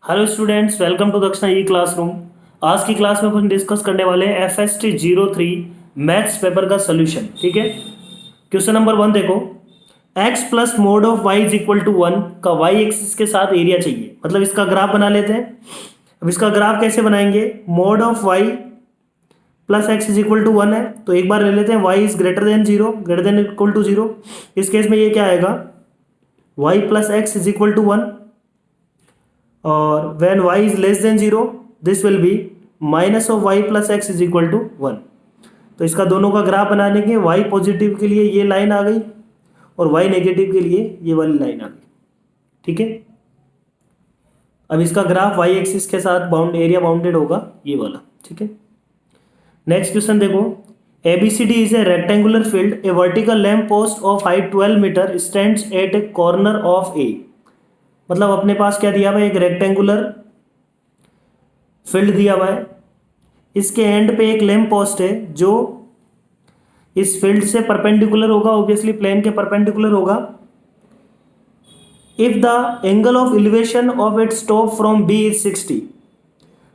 Hello students, welcome to दक्षिणा ई classroom. आज की क्लास में अपन डिस्कस करने वाले हैं FST 03 मैथ्स पेपर का सोल्यूशन। ठीक है, क्वेश्चन नंबर 1 देखो। x plus mod of y is equal to 1 का y एक्सिस के साथ एरिया चाहिए। मतलब इसका ग्राफ बना लेते हैं। अब इसका ग्राफ कैसे बनाएंगे? Mod of y plus x is equal to 1 है, तो एक बार ले लेते हैं y is greater than 0, greater than equal to 0। इस केस में ये क्या आएगा? y plus x is equal to 1, और when y is less than 0 this will be minus of y plus x is equal to 1। तो इसका दोनों का ग्राफ बनाने के y पॉजिटिव के लिए ये लाइन आ गई और y नेगेटिव के लिए ये वाली लाइन आ गई। ठीक है, अब इसका ग्राफ y एक्सिस के साथ एरिया बाउंडेड होगा ये वाला। ठीक है, नेक्स्ट क्वेश्चन देखो। ABCD is a rectangular field. A vertical lamp post of height 12 meter stands at a corner of A। मतलब अपने पास क्या दिया हुआ है? एक रेक्टेंगुलर फील्ड दिया हुआ है। इसके एंड पे एक लैंप पोस्ट है जो इस फील्ड से परपेंडिकुलर होगा, ऑब्वियसली प्लेन के परपेंडिकुलर होगा। If the angle of elevation of its top from B is 60।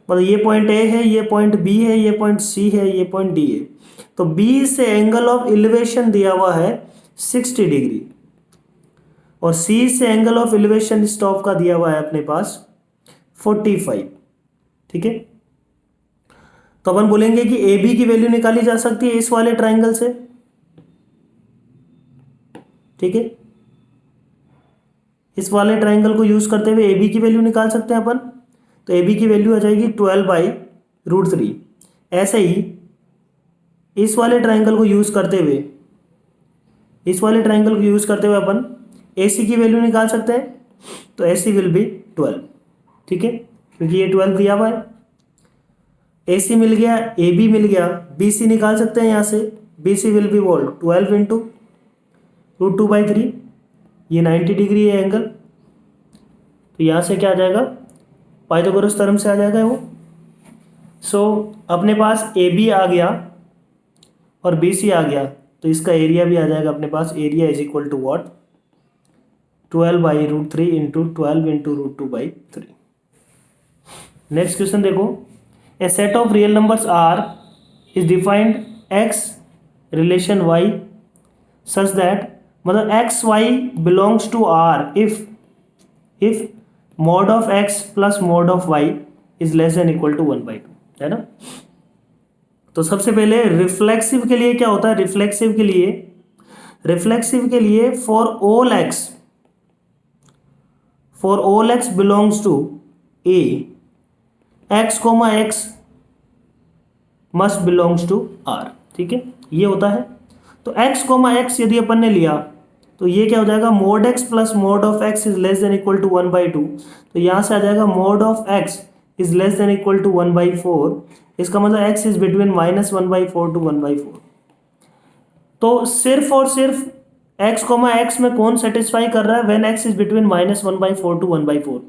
मतलब ये पॉइंट ए है, ये पॉइंट बी है, ये पॉइंट सी है, ये पॉइंट डी है। तो बी से एंगल ऑफ एलिवेशन दिया हुआ है 60 डिग्री, और सी से एंगल ऑफ एलिवेशन स्टॉप का दिया हुआ है अपने पास 45। ठीक है, तो अपन बोलेंगे कि ए बी की वैल्यू निकाली जा सकती है इस वाले ट्राइंगल से। ठीक है, इस वाले ट्राइंगल को यूज करते हुए ए बी की वैल्यू निकाल सकते हैं अपन। तो ए बी की वैल्यू आ जाएगी 12/√3। ऐसे ही इस वाले ट्राइंगल को यूज करते हुए अपन ए सी की वैल्यू निकाल सकते हैं। तो ए सी विल बी 12। ठीक है, क्योंकि ये 12 दिया हुआ है। ए सी मिल गया, ए बी मिल गया, बी सी निकाल सकते हैं यहाँ से। B C will be volt 12 into √2/3, ये 90 डिग्री है एंगल। तो यहाँ से क्या आ जाएगा? पाइथागोरस थ्योरम से आ जाएगा वो। सो अपने पास ए बी आ गया और बी सी आ गया, तो इसका एरिया भी आ जाएगा अपने पास। Area is equal to what? 12/√3 into 12 into √2/3। Next question देखो। A set of real numbers R is defined x relation y such that, मतलब X Y belongs to R if mod of x plus mod of y is less than equal to 1/2, है ना। तो सबसे पहले reflexive के लिए क्या होता है? रिफ्लेक्सिव के लिए for all x belongs to a, x, x must belongs to r। ठीक है, ये होता है। तो x, x यदि अपन ने लिया तो ये क्या हो जाएगा? Mod x plus mod of x is less than equal to 1/2। तो यहाँ से आ जाएगा mod of x is less than equal to 1/4। इसका मतलब x इज बिटवीन -1/4 टू 1/4। तो सिर्फ और सिर्फ x, x में कौन सेटिस्फाई कर रहा है? When x is between -1/4 to 1/4।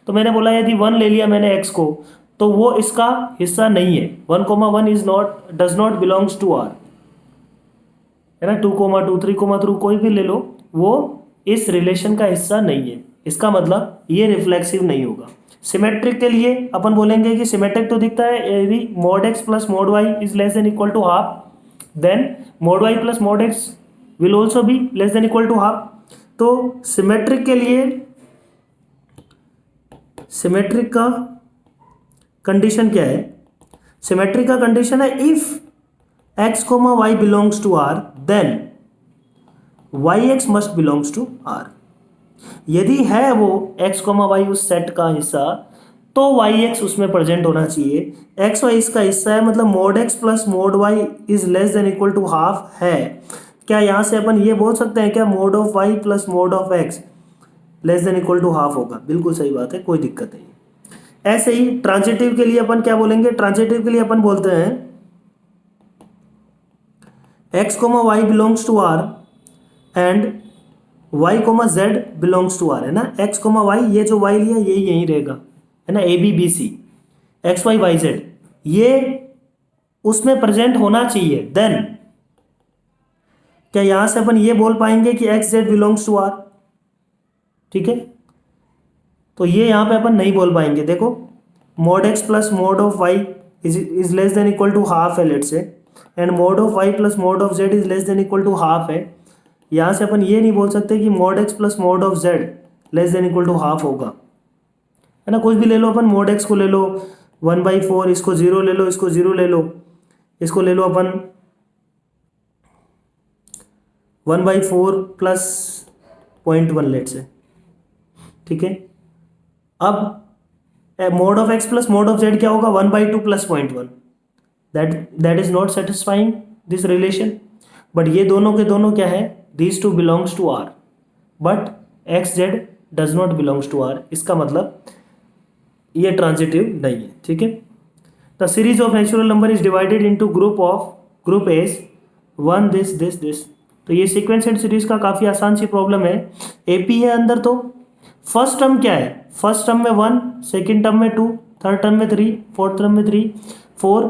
तो मैंने बोला यदि 1 ले लिया मैंने x को, तो वो इसका हिस्सा नहीं है। 1, 1 is does not belongs to R, है ना। 2, 2, 3, कोई भी ले लो, वो इस रिलेशन का हिस्सा नहीं है। इसका मतलब ये रिफ्लेक्सिव नहीं होगा। सिमेट्रिक के लिए अपन बोलेंगे कि सिमेट्रिक तो दिखता है यदि mod x plus mod y is less than equal to half, then mod y plus mod x will also be less than equal to half. तो सिमेट्रिक के लिए सिमेट्रिक का कंडीशन क्या है? सिमेट्रिक का कंडीशन है if x, y belongs to r then yx must belongs to r। यदि है वो x, y उस सेट का हिस्सा, तो yx उसमें प्रेजेंट होना चाहिए। x, y इसका हिस्सा है, मतलब mod x plus mod y is less than equal to half है। क्या यहाँ से अपन ये बोल सकते हैं क्या mod of y plus mod of x less than equal to half होगा? बिल्कुल सही बात है, कोई दिक्कत नहीं। ऐसे ही ट्रांजिटिव के लिए अपन क्या बोलेंगे? ट्रांजिटिव के लिए अपन बोलते हैं x, y belongs to r and y, z belongs to r, है ना। x, y, ये जो y लिया ये यहीं रहेगा, है ना। ABBC x, y, z ये उसमें प्रेजेंट होना चाहिए। देन क्या यहां से अपन ये बोल पाएंगे कि x, z belongs to r? ठीक है, तो ये यहाँ पे अपन नहीं बोल पाएंगे। देखो mod x plus mod of y is less than equal to half है let say, and mod of y plus mod of z is less than equal to half है। यहाँ से अपन ये नहीं बोल सकते कि mod x plus mod of z less than equal to half होगा, है ना। कुछ भी ले लो अपन, mod x को ले लो 1/4, इसको 0 ले लो, इसको 0 ले लो, इसको ले लो अपन 1/4 प्लस 0.1 लेट से, ठीक है। अब mod of x plus mod of z क्या होगा, 1/2 plus 0.1, that is not satisfying this relation. But ये दोनों के दोनों क्या है, these two belongs to r, but x z does not belongs to r। इसका मतलब ये ट्रांजिटिव नहीं है, ठीक है। The series of natural number is divided into group as 1 this. तो ये सीक्वेंस सीरीज का काफ़ी आसान सी प्रॉब्लम है। एपी है अंदर, तो फर्स्ट टर्म क्या है, फर्स्ट टर्म में 1, सेकेंड टर्म में 2, थर्ड टर्म में 3, फोर्थ टर्म में 3, 4।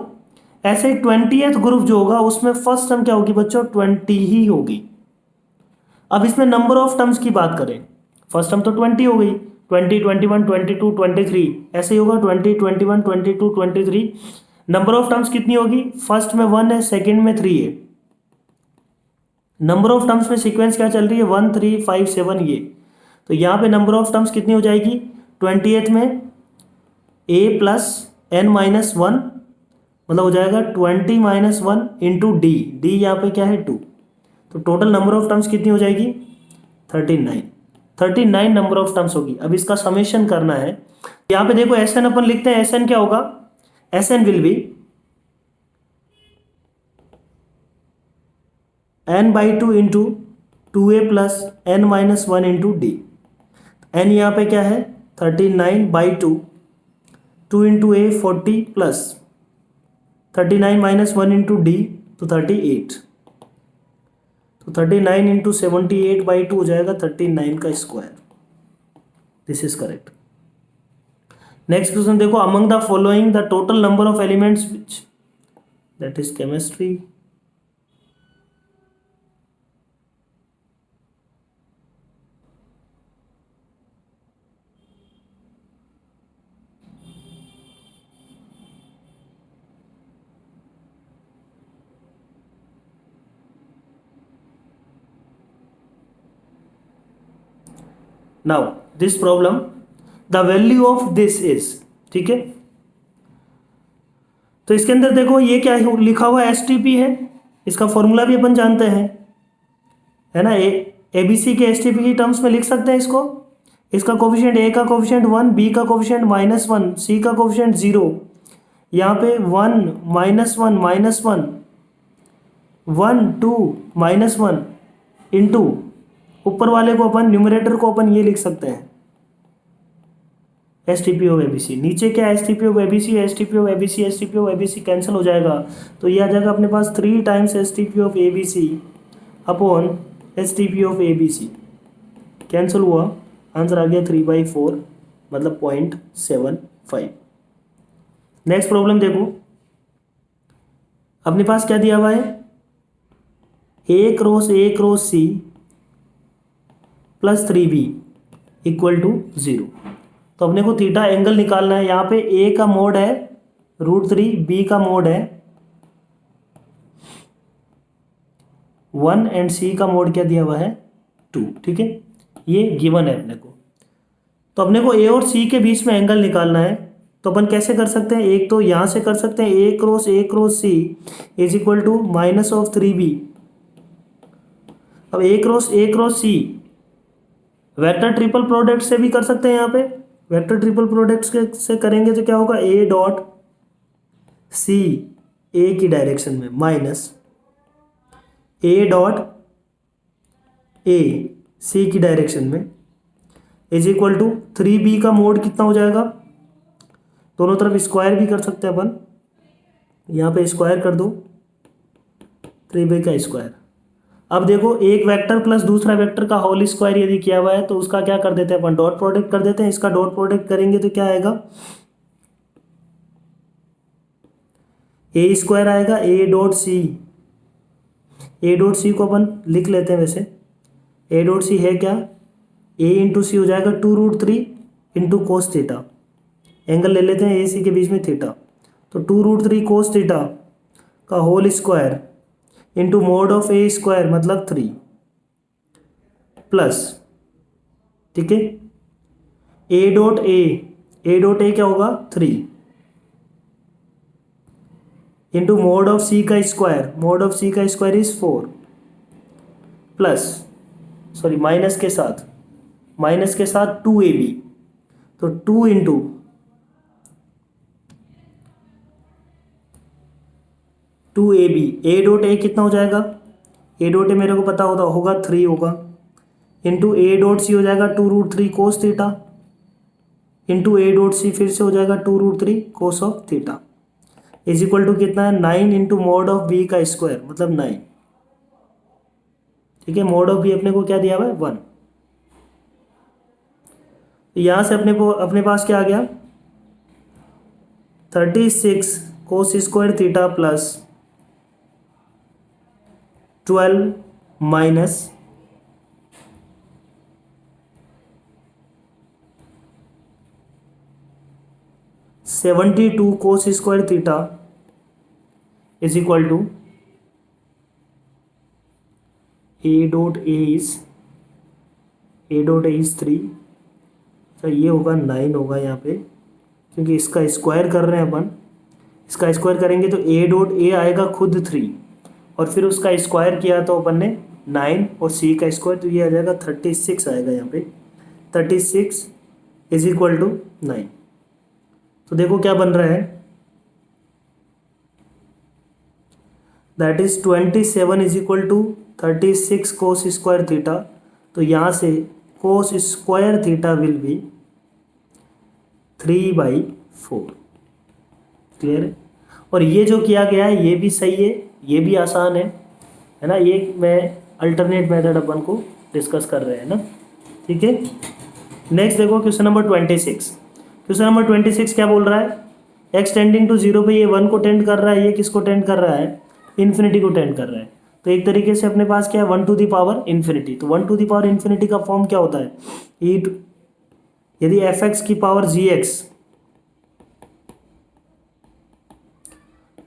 ऐसे 20th ग्रुप जो होगा उसमें फर्स्ट टर्म क्या होगी बच्चों, 20 ही होगी। अब इसमें नंबर ऑफ टर्म्स की बात करें, फर्स्ट टर्म तो 20 हो गई, 20, 21, 22, 23, ऐसे ही होगा 20, 21, 22, 23। नंबर ऑफ टर्म्स कितनी होगी, फर्स्ट में 1 है, सेकेंड में 3 है। नंबर ऑफ टर्म्स में सीक्वेंस क्या चल रही है, 1, 3, 5, 7 ये। तो यहाँ पे नंबर ऑफ टर्म्स कितनी हो जाएगी, 20th में a प्लस n-1, मतलब हो जाएगा 20-1 इंटू डी, डी यहाँ पे क्या है 2। तो टोटल नंबर ऑफ टर्म्स कितनी हो जाएगी, 39 नंबर ऑफ टर्म्स होगी। अब इसका समेशन करना है। यहाँ पे देखो एस एन अपन लिखते हैं, एस एन क्या होगा, S N will be n/2 into 2a प्लस n-1 इंटू डी। एन यहाँ पे क्या है 39/2, 2 इंटू a 40 प्लस 39 - 1 इंटू डी तो 38। तो 39 इंटू 78/2 हो जाएगा 39 का square. This is correct. Next question देखो, among the following the total number of elements which, that is chemistry. Now this problem the value of this is, ठीक है। तो इसके अंदर देखो ये क्या है लिखा हुआ, एसटीपी है, इसका फॉर्मूला भी अपन जानते हैं, है ना। एबीसी के एसटीपी की टर्म्स में लिख सकते हैं इसको। इसका कोफिशिएंट ए का कोफिशिएंट 1, बी का कोफिशिएंट -1, सी का कोफिशिएंट 0। यहाँ पे 1 -1 -1 1 2 -1 इंटू ऊपर वाले को अपन न्यूमरेटर को अपन ये लिख सकते हैं एसटीपी ऑफ एबीसी। नीचे क्या STP of ABC, STP of ABC, STP of ABC cancel हो जाएगा, तो ये आ जाएगा अपने पास 3 times STP of ABC upon STP of ABC. Cancel हुआ, आंसर आ गया 3/4, मतलब 0.75। नेक्स्ट प्रॉब्लम देखो, अपने पास क्या दिया हुआ है, a cross c plus 3b equal to 0। तो अपने को थीटा एंगल निकालना है। यहाँ पे a का मोड है √3, b का मोड है 1 एंड c का मोड क्या दिया हुआ है 2, ठीक है। ये गिवन है अपने को। तो अपने को a और c के बीच में एंगल निकालना है। तो अपन कैसे कर सकते हैं, एक तो यहाँ से कर सकते हैं, a cross c is equal to -3b। अब a cross c vector triple product से भी कर सकते हैं। यहाँ पे वेक्टर ट्रिपल प्रोडक्ट से करेंगे तो क्या होगा, a डॉट c a की डायरेक्शन में minus a dot a c की डायरेक्शन में इज इक्वल टू 3b का मोड कितना हो जाएगा, दोनों तरफ स्क्वायर भी कर सकते हैं अपन। यहाँ पे स्क्वायर कर दो 3b का स्क्वायर। अब देखो एक वेक्टर प्लस दूसरा वेक्टर का होल स्क्वायर यदि किया हुआ है तो उसका क्या कर देते हैं अपन, डॉट प्रोडक्ट कर देते हैं। इसका डॉट प्रोडक्ट करेंगे तो क्या आएगा, ए स्क्वायर आएगा, ए डॉट सी को अपन लिख लेते हैं। वैसे ए डॉट सी है क्या, ए इंटू सी हो जाएगा 2√3 इंटू कोस थीटा, एंगल ले लेते हैं ए सी के बीच में थीटा, तो 2√3 कोस थीटा का whole square into mod of A square मतलब 3 प्लस, ठीक है, ए डॉट ए क्या होगा 3 इंटू मोड ऑफ सी का स्क्वायर, मोड ऑफ सी का square is 4 plus, sorry minus के साथ 2ab, तो 2 इंटू ए डॉट ए कितना हो जाएगा, ए डॉट ए मेरे को पता होगा 3 होगा, इंटू ए डॉट सी हो जाएगा 2√3 cos theta, into A dot C फिर से हो जाएगा 2√3 cos of theta, is equal to कितना है 9 इंटू मोड ऑफ बी का स्क्वायर मतलब 9, ठीक है। मोड ऑफ बी अपने को क्या दिया हुआ है 1, तो यहां से अपने पास क्या आ गया 36 cos square theta plus 12 minus 72 cos square theta is equal to A dot A is 3, तो ये होगा 9 होगा यहाँ पे, क्योंकि इसका स्क्वायर कर रहे हैं अपन, इसका स्क्वायर करेंगे तो ए डॉट ए आएगा खुद 3 और फिर उसका स्क्वायर किया तो अपन ने 9 और सी का स्क्वायर, तो ये आ जाएगा 36 आएगा यहाँ पे, 36 इज इक्वल टू 9। तो देखो क्या बन रहा है, that is 27 is equal to 36 cos square theta, तो यहाँ से cos square theta will be 3/4, clear है। और ये जो किया गया है ये भी सही है, ये भी आसान है ना, ये मैं अल्टरनेट मेथड अपन को डिस्कस कर रहे हैं ना, ठीक है। नेक्स्ट देखो क्वेश्चन नंबर 26, क्वेश्चन नंबर 26 क्या बोल रहा है, एक्स टेंडिंग टू 0 पे ये 1 को टेंड कर रहा है, ये किसको टेंड कर रहा है इन्फिनिटी को टेंड कर रहा है, तो एक तरीके से अपने पास क्या है 1 टू द पावर इन्फिनिटी, तो 1 टू द पावर इन्फिनिटी का फॉर्म क्या होता है यदि एफ एक्स की power G X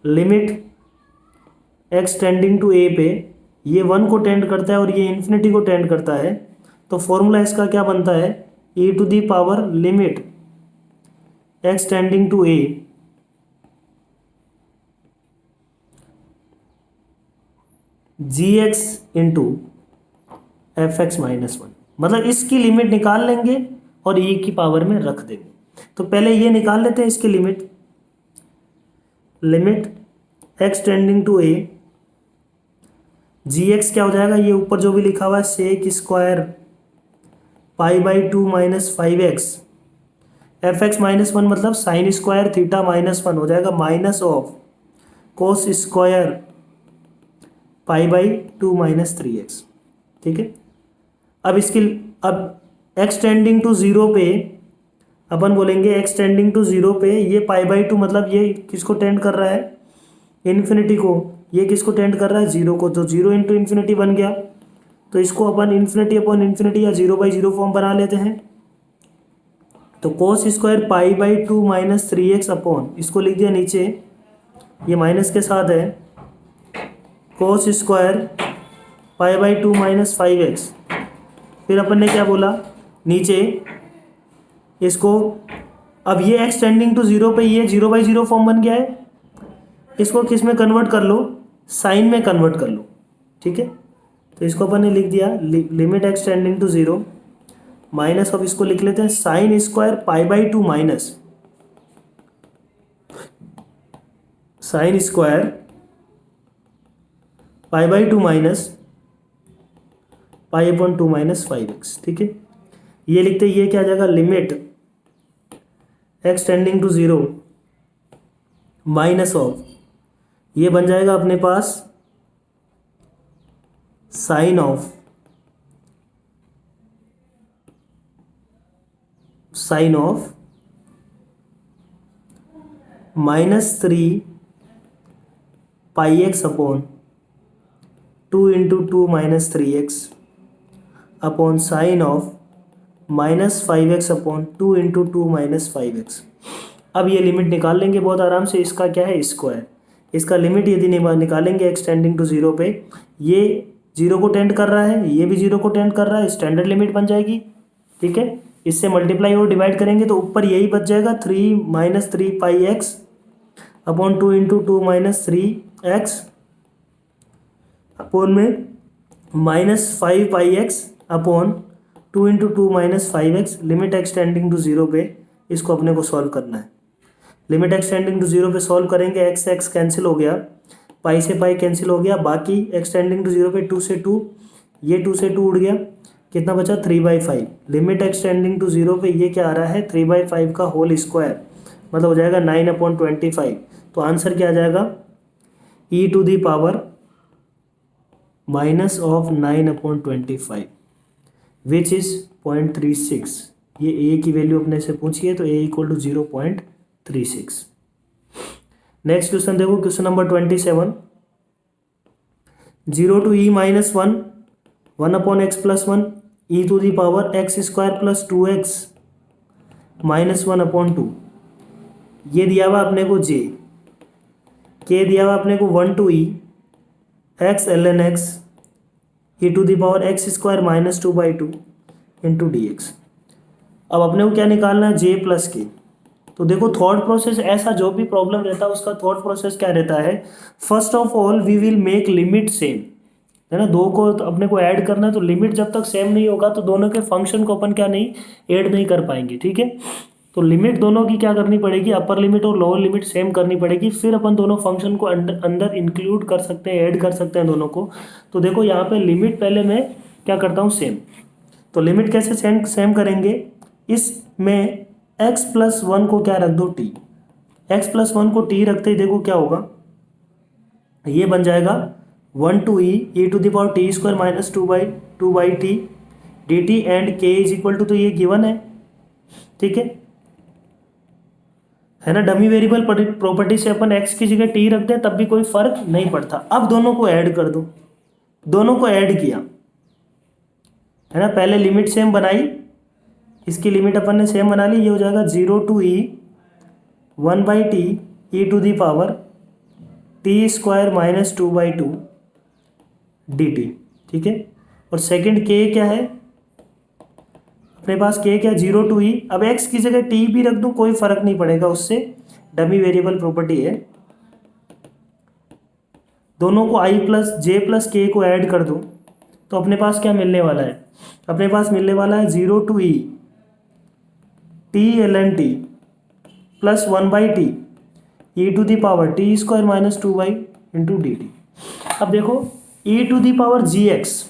limit x tending to A पे ये 1 को टेंड करता है और ये इन्फिनिटी को टेंड करता है, तो फॉर्मूला इसका क्या बनता है e to the power limit x tending to A G x into F x -1, मतलब इसकी लिमिट निकाल लेंगे और e की पावर में रख देंगे। तो पहले ये निकाल लेते हैं इसकी limit x tending to A, G x क्या हो जाएगा, ये ऊपर जो भी लिखा हुआ है sec square π/2 - 5x, F x -1 मतलब साइन स्क्वायर थीटा -1 हो जाएगा minus of cos square π/2 - 3x, ठीक है। अब एक्स टेंडिंग टू 0 पे अपन बोलेंगे एक्स टेंडिंग टू 0 पे ये π/2 मतलब ये किसको टेंड कर रहा है इन्फिनिटी को, ये किसको टेंड कर रहा है 0 को, तो 0 इंटू इन्फिनिटी बन गया, तो इसको अपन इन्फिनिटी अपॉन इन्फिनिटी या 0/0 फॉर्म बना लेते हैं, तो कोस स्क्वायर π/2 - 3x अपॉन इसको लिख दिया नीचे, ये माइनस के साथ है कोस स्क्वायर π/2 - 5x, फिर अपन ने क्या बोला नीचे इसको, अब ये एक्स टेंडिंग टू 0 पे ये 0/0 फॉर्म बन गया है, इसको किस में कन्वर्ट कर लो साइन में कन्वर्ट कर लो, ठीक है। तो इसको अपन ने लिख दिया limit x tending to 0 minus of इसको लिख लेते हैं sine square π/2 minus sine square π/2 minus π/2 - 5x, ठीक है। ये लिखते ये क्या आ जाएगा limit x tending to 0 minus of ये बन जाएगा अपने पास sine of -3 πx upon 2 × 2 - 3x upon sine of -5x upon 2 into 2 -5x। अब ये लिमिट निकाल लेंगे बहुत आराम से। इसका क्या है, स्क्वायर। इसका लिमिट यदि निकालेंगे x टेंडिंग टू 0 पे, ये 0 को टेंड कर रहा है, ये भी 0 को टेंड कर रहा है, स्टैंडर्ड लिमिट बन जाएगी। ठीक है, इससे मल्टीप्लाई और डिवाइड करेंगे तो ऊपर यही बच जाएगा 3 pi X upon 2 into 2 -3x upon में -5 pi X upon 2 into 2 -5x। Limit X tending to 0 पे इसको अपने को सॉल्व करना है। लिमिट एक्सटेंडिंग टू 0 पे सॉल्व करेंगे, x x कैंसिल हो गया, पाई से पाई कैंसिल हो गया, बाकी एक्सटेंडिंग टू 0 पे 2 से 2, ये 2 से 2 उड़ गया, कितना बचा 3/5। लिमिट एक्सटेंडिंग टू 0 पे ये क्या आ रहा है, 3/5 का होल स्क्वायर, मतलब हो जाएगा 9/25। तो आंसर क्या आ जाएगा, e to the power -9/25 which is 0.36। ये a की वैल्यू अपने से पूछी है तो a = 0.36। नेक्स्ट क्वेश्चन देखो, question number 27। 0 to e -1 1/x+1 e to the power x² + 2x -1/2। ये दिया हुआ अपने को j, k दिया हुआ अपने को 1 to e x ln x e to the power x² -2/2 into dx। अब अपने को क्या निकालना है, j प्लस के। तो देखो थॉट प्रोसेस, ऐसा जो भी प्रॉब्लम रहता है उसका थॉट प्रोसेस क्या रहता है, first of all we will make limit same, है ना। दो को तो अपने को ऐड करना है, तो लिमिट जब तक सेम नहीं होगा तो दोनों के फंक्शन को अपन क्या नहीं ऐड नहीं कर पाएंगे। ठीक है, तो लिमिट दोनों की क्या करनी पड़ेगी, अपर लिमिट और लोअर लिमिट सेम करनी पड़ेगी, फिर अपन दोनों फंक्शन को अंदर इंक्लूड कर सकते हैं, ऐड कर सकते हैं दोनों को। तो देखो यहाँ पे लिमिट पहले मैं क्या करता हूँ, सेम। तो लिमिट कैसे सेम करेंगे, इसमें x+1 को क्या रख दो, t। x+1 को t रखते ही देखो क्या होगा, ये बन जाएगा 1 to e to the power t² -2/t dt and k = तो ये गिवन है। ठीक है ना। डमी वेरिएबल प्रॉपर्टी से अपन x की जगह t रखते हैं तब भी कोई फर्क नहीं पड़ता। अब दोनों को ऐड कर दो, दोनों को ऐड किया, है ना। पहले लिमिट सेम बनाई, इसकी लिमिट अपन ने सेम बना ली, ये हो जाएगा 0 to e 1/t e to the power t² -2/2 dt। ठीक है, और सेकंड k क्या है अपने पास, k क्या, 0 to e। अब x की जगह t भी रख दूं कोई फर्क नहीं पड़ेगा उससे, डमी वेरिएबल प्रॉपर्टी है। दोनों को i + j + k को ऐड कर दो तो अपने पास क्या मिलने वाला है, अपने पास मिलने वाला है 0 to e t ln t + 1/t e to the power t² -2/2 into dt। अब देखो e to the power gx,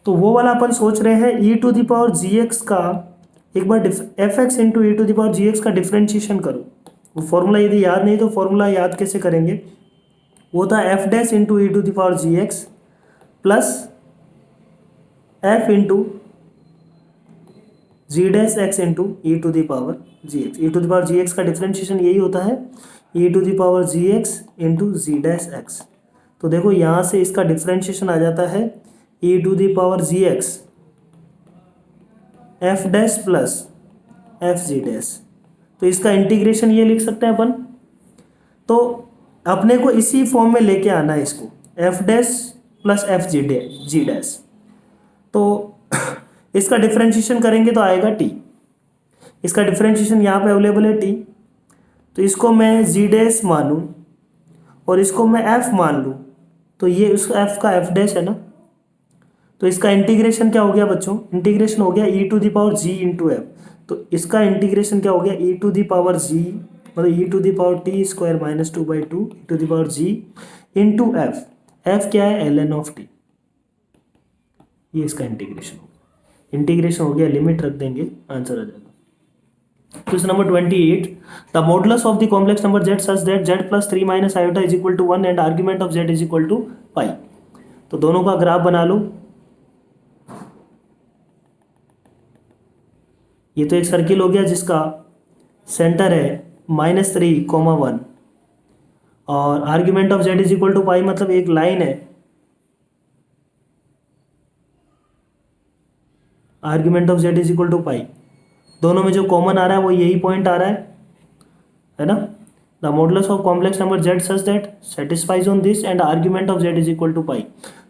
तो वो वाला अपन सोच रहे हैं e to the power gx का, एक बार fx into e to the power gx का डिफ्रेंशिएशन करो। वो फॉर्मूला यदि याद नहीं तो फॉर्मूला याद कैसे करेंगे, वो था f' into e to the power gx plus f into g' into e to the power gx। e to the power gx का डिफ्रेंशिएशन यही होता है, e to the power gx into g'। तो देखो यहाँ से इसका डिफ्रेंशिएशन आ जाता है e to the power gx f' plus fg'। तो इसका इंटीग्रेशन ये लिख सकते हैं अपन। तो अपने को इसी फॉर्म में लेके आना है इसको, f' प्लस fg'। तो इसका डिफ्रेंशिएशन करेंगे तो आएगा t, इसका डिफ्रेंशिएशन यहाँ पे अवेलेबल है t, तो इसको मैं g' मानूँ और इसको मैं f मान लूँ, तो ये उस f का f' है ना। तो इसका इंटीग्रेशन क्या हो गया बच्चों, इंटीग्रेशन हो गया e to the power g into F. तो इसका इंटीग्रेशन क्या हो गया, e to the power g मतलब e to the power t² -2/2 e to the power g into F. F क्या है, ln (t). ये इसका इंटीग्रेशन हो गया, इंटीग्रेशन हो गया, लिमिट रख देंगे, आंसर आ जाएगा। Question number 28, the modulus of the complex number z such that z + 3 - i = 1 and argument of z = पाई। तो दोनों का ग्राफ बना लो। ये तो एक सर्किल हो गया जिसका सेंटर है -3, 1 और आर्ग्यूमेंट ऑफ z = पाई, मतलब एक लाइन है argument of Z is equal to pi, दोनों में जो कॉमन आ रहा है वो यही पॉइंट आ रहा है ना। The modulus of complex number Z such that satisfies on this and argument of Z is equal to pi.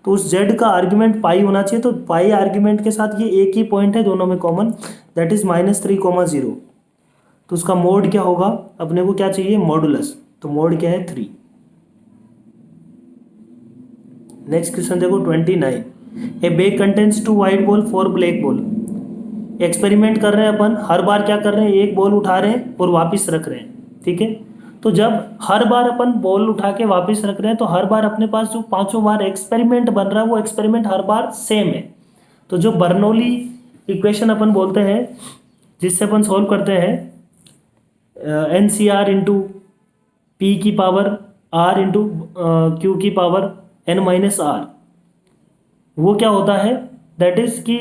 तो उस जेड का आर्ग्यूमेंट पाई होना चाहिए, तो पाई आर्ग्यूमेंट के साथ ये एक ही पॉइंट है दोनों में कॉमन, दैट इज -3,0। तो उसका मोड क्या होगा, अपने को क्या चाहिए मॉडुलस, तो मोड क्या है 3। नेक्स्ट क्वेश्चन देखो 29। ए bag contains 2 white ball 4 black ball. Experiment कर रहे हैं अपन, हर बार क्या कर रहे हैं, एक बॉल उठा रहे हैं और वापस रख रहे हैं, ठीक है। तो जब हर बार अपन बॉल उठा के वापस रख रहे हैं तो हर बार अपने पास जो पांचों बार एक्सपेरिमेंट बन रहा है वो एक्सपेरिमेंट हर बार सेम है। तो जो बर्नौली इक्वेशन अपन बोलते हैं जिससे अपन सॉल्व करते हैं N C R into P की पावर आर इंटू क्यू की पावर एन माइनस आर, वो क्या होता है, दैट इज कि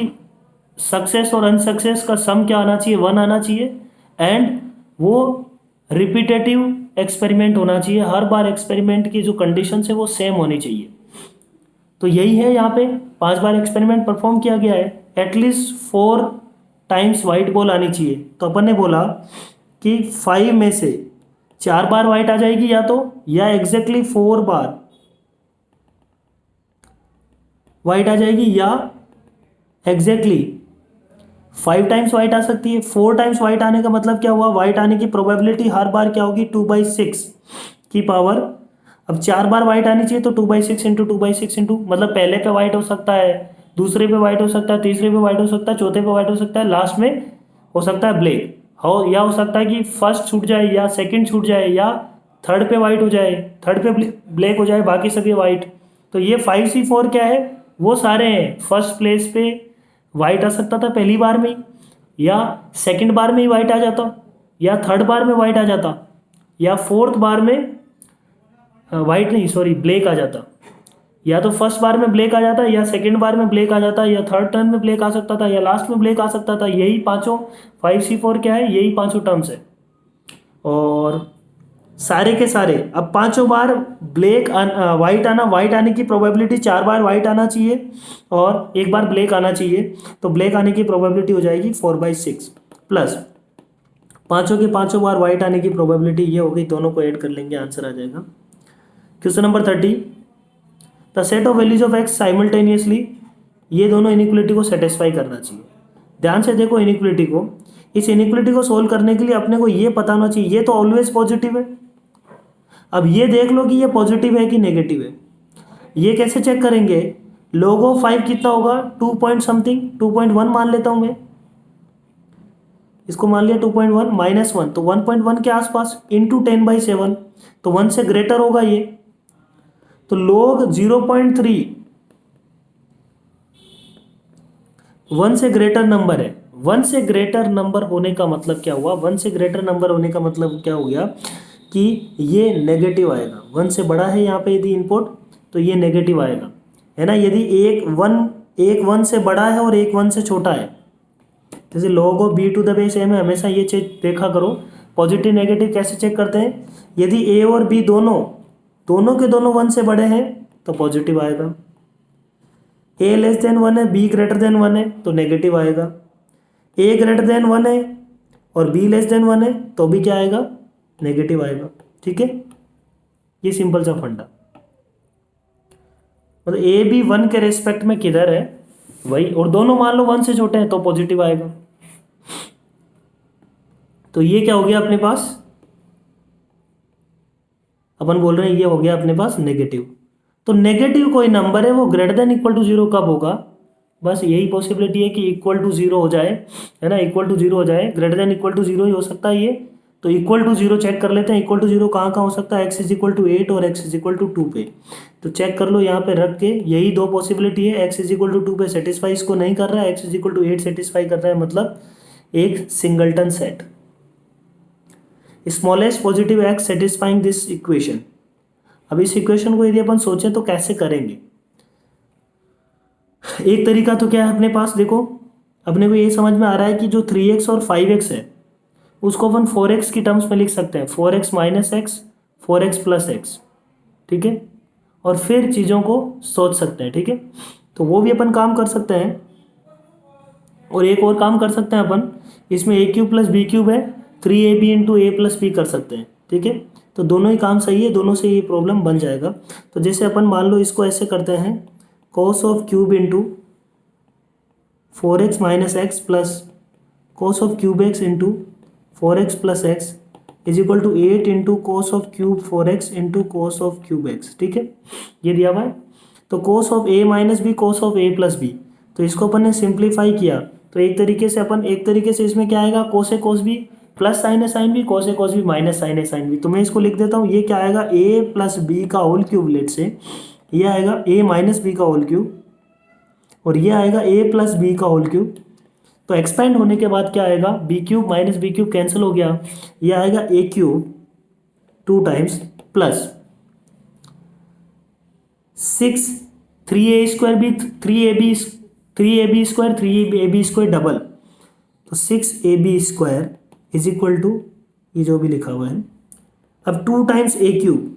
सक्सेस और अनसक्सेस का सम क्या आना चाहिए, 1 आना चाहिए, एंड वो रिपीटेटिव एक्सपेरिमेंट होना चाहिए, हर बार एक्सपेरिमेंट की जो कंडीशन है वो सेम होनी चाहिए। तो यही है, यहाँ पे 5 बार एक्सपेरिमेंट परफॉर्म किया गया है, एटलीस्ट 4 टाइम्स वाइट बॉल आनी चाहिए। तो अपन ने बोला कि 5 में से 4 बार वाइट आ जाएगी या एग्जैक्टली 4 बार वाइट आ जाएगी, या एग्जैक्टली 5 टाइम्स वाइट आ सकती है। 4 टाइम्स वाइट आने का मतलब क्या हुआ, वाइट आने की प्रोबेबिलिटी हर बार क्या होगी 2/6 की पावर, अब 4 बार वाइट आनी चाहिए तो 2/6 इंटू 2/6 इंटू, मतलब पहले पे वाइट हो सकता है, दूसरे पे वाइट हो सकता है, तीसरे पे वाइट हो सकता है, चौथे पे वाइट हो सकता है, लास्ट में हो सकता है ब्लैक हो, या हो सकता है कि फर्स्ट छूट जाए या सेकंड छूट जाए या थर्ड पे वाइट हो जाए, थर्ड पे ब्लैक हो जाए, बाकी सभी वाइट। तो ये 5C4 क्या है, वो सारे हैं। फर्स्ट प्लेस पे वाइट आ सकता था पहली बार में ही, या सेकंड बार में ही वाइट आ जाता, या थर्ड बार में वाइट आ जाता, या फोर्थ बार में वाइट नहीं सॉरी ब्लैक आ जाता, या तो फर्स्ट बार में ब्लैक आ जाता, या सेकंड बार में ब्लैक आ जाता, या थर्ड टर्न में ब्लैक आ सकता था, या लास्ट में ब्लैक आ सकता था। यही पांचों 5C4 क्या है, यही पांचों टर्म्स है। और सारे के सारे अब पांचों बार ब्लैक वाइट आने की प्रोबेबिलिटी 4 बार वाइट आना चाहिए और 1 बार ब्लैक आना चाहिए, तो ब्लैक आने की प्रोबेबिलिटी हो जाएगी 4/6 प्लस पांचों के पांचों बार वाइट आने की प्रोबेबिलिटी ये हो गई, दोनों को ऐड कर लेंगे आंसर आ जाएगा। Question number 30, the set of values of x simultaneously, ये दोनों इनइक्वलिटी को सेटिस्फाई करना चाहिए। ध्यान से देखो इनइक्वलिटी को, इस इनइक्वलिटी को सोल्व करने के लिए अपने को ये पता होना चाहिए ये तो ऑलवेज पॉजिटिव है। अब ये देख लो कि ये पॉजिटिव है कि नेगेटिव है, ये कैसे चेक करेंगे, log ऑफ 5 कितना होगा 2 पॉइंट समथिंग, 2.1 मान लेता हूं मैं, इसको मान लिया 2.1 -1 तो 1.1 के आसपास इंटू 10/7, तो 1 से ग्रेटर होगा ये, तो log 0.3 1 से ग्रेटर नंबर है। 1 से ग्रेटर नंबर होने का मतलब क्या हुआ, 1 से ग्रेटर नंबर होने का मतलब क्या हो गया कि ये नेगेटिव आएगा। 1 से बड़ा है यहाँ पे यदि इनपुट तो ये नेगेटिव आएगा, है ना। यदि एक 1 से बड़ा है और एक 1 से छोटा है, जैसे log of b to the base m है, हमेशा ये चीज देखा करो। पॉजिटिव नेगेटिव कैसे चेक करते हैं, यदि a और b दोनों के दोनों 1 से बड़े हैं तो पॉजिटिव आएगा, a लेस देन 1 है b ग्रेटर देन 1 है तो नेगेटिव आएगा, a ग्रेटर देन 1 है और b लेस देन 1 है तो भी क्या आएगा, नेगेटिव आएगा। ठीक है, ये सिंपल सा फंडा, मतलब ए बी 1 के रेस्पेक्ट में किधर है वही, और दोनों मान लो 1 से छोटे हैं तो पॉजिटिव आएगा। तो ये क्या हो गया अपने पास, अपन बोल रहे हैं ये हो गया अपने पास नेगेटिव। तो नेगेटिव कोई नंबर है वो ग्रेटर देन इक्वल टू 0 कब होगा, बस यही पॉसिबिलिटी है कि इक्वल टू 0 हो जाए, है ना, इक्वल टू 0 हो जाए, ग्रेटर देन इक्वल टू 0 ही हो सकता है ये। तो इक्वल टू 0 चेक कर लेते हैं, इक्वल टू 0 कहाँ कहाँ हो सकता है, x इज इक्वल टू 8 और x इज इक्वल टू 2 पे। तो चेक कर लो यहाँ पे रख के, यही दो पॉसिबिलिटी है, x इज इक्वल टू 2 पे सेटिस्फाई इसको नहीं कर रहा है, x is equal to 8 satisfy कर रहा है, मतलब एक singleton set. Smallest positive x satisfying this equation. अब इस इक्वेशन को यदि अपन सोचें तो कैसे करेंगे, एक तरीका तो क्या है अपने पास, देखो अपने को ये समझ में आ रहा है कि जो 3x और 5x है उसको अपन 4x की टर्म्स में लिख सकते हैं, 4x minus x 4x plus x, ठीक है, और फिर चीज़ों को सोच सकते हैं। ठीक है, तो वो भी अपन काम कर सकते हैं, और एक और काम कर सकते हैं अपन, इसमें ए क्यूब प्लस बी क्यूब है, 3ab इंटू ए प्लस बी कर सकते हैं, ठीक है। तो दोनों ही काम सही है, दोनों से ये प्रॉब्लम बन जाएगा। तो जैसे अपन मान लो इसको ऐसे करते हैं, cos of cube into 4x minus x plus cos of cube x into 4x plus x is equal to 8 into cos of cube 4x into cos of cube x, ठीक है। ये दिया हुआ है। तो cos of A minus B cos of A plus B, तो इसको अपन ने सिंप्लीफाई किया तो एक तरीके से इसमें क्या आएगा, cos A cos B plus sine A sine B, cos A cos B minus sine A sine B. तो मैं इसको लिख देता हूँ, ये क्या आएगा, ए प्लस बी का होल क्यूब, लेट से ये आएगा ए माइनस बी का होल क्यूब और ये आएगा ए प्लस बी का होल क्यूब। तो एक्सपेंड होने के बाद क्या आएगा, B cube minus B cube cancel हो गया, ये आएगा A cube 2 times plus 6 3a square भी 3ab square 3ab square double, तो 6ab square is equal to ये जो भी लिखा हुआ है। अब 2 टाइम्स ए क्यूब,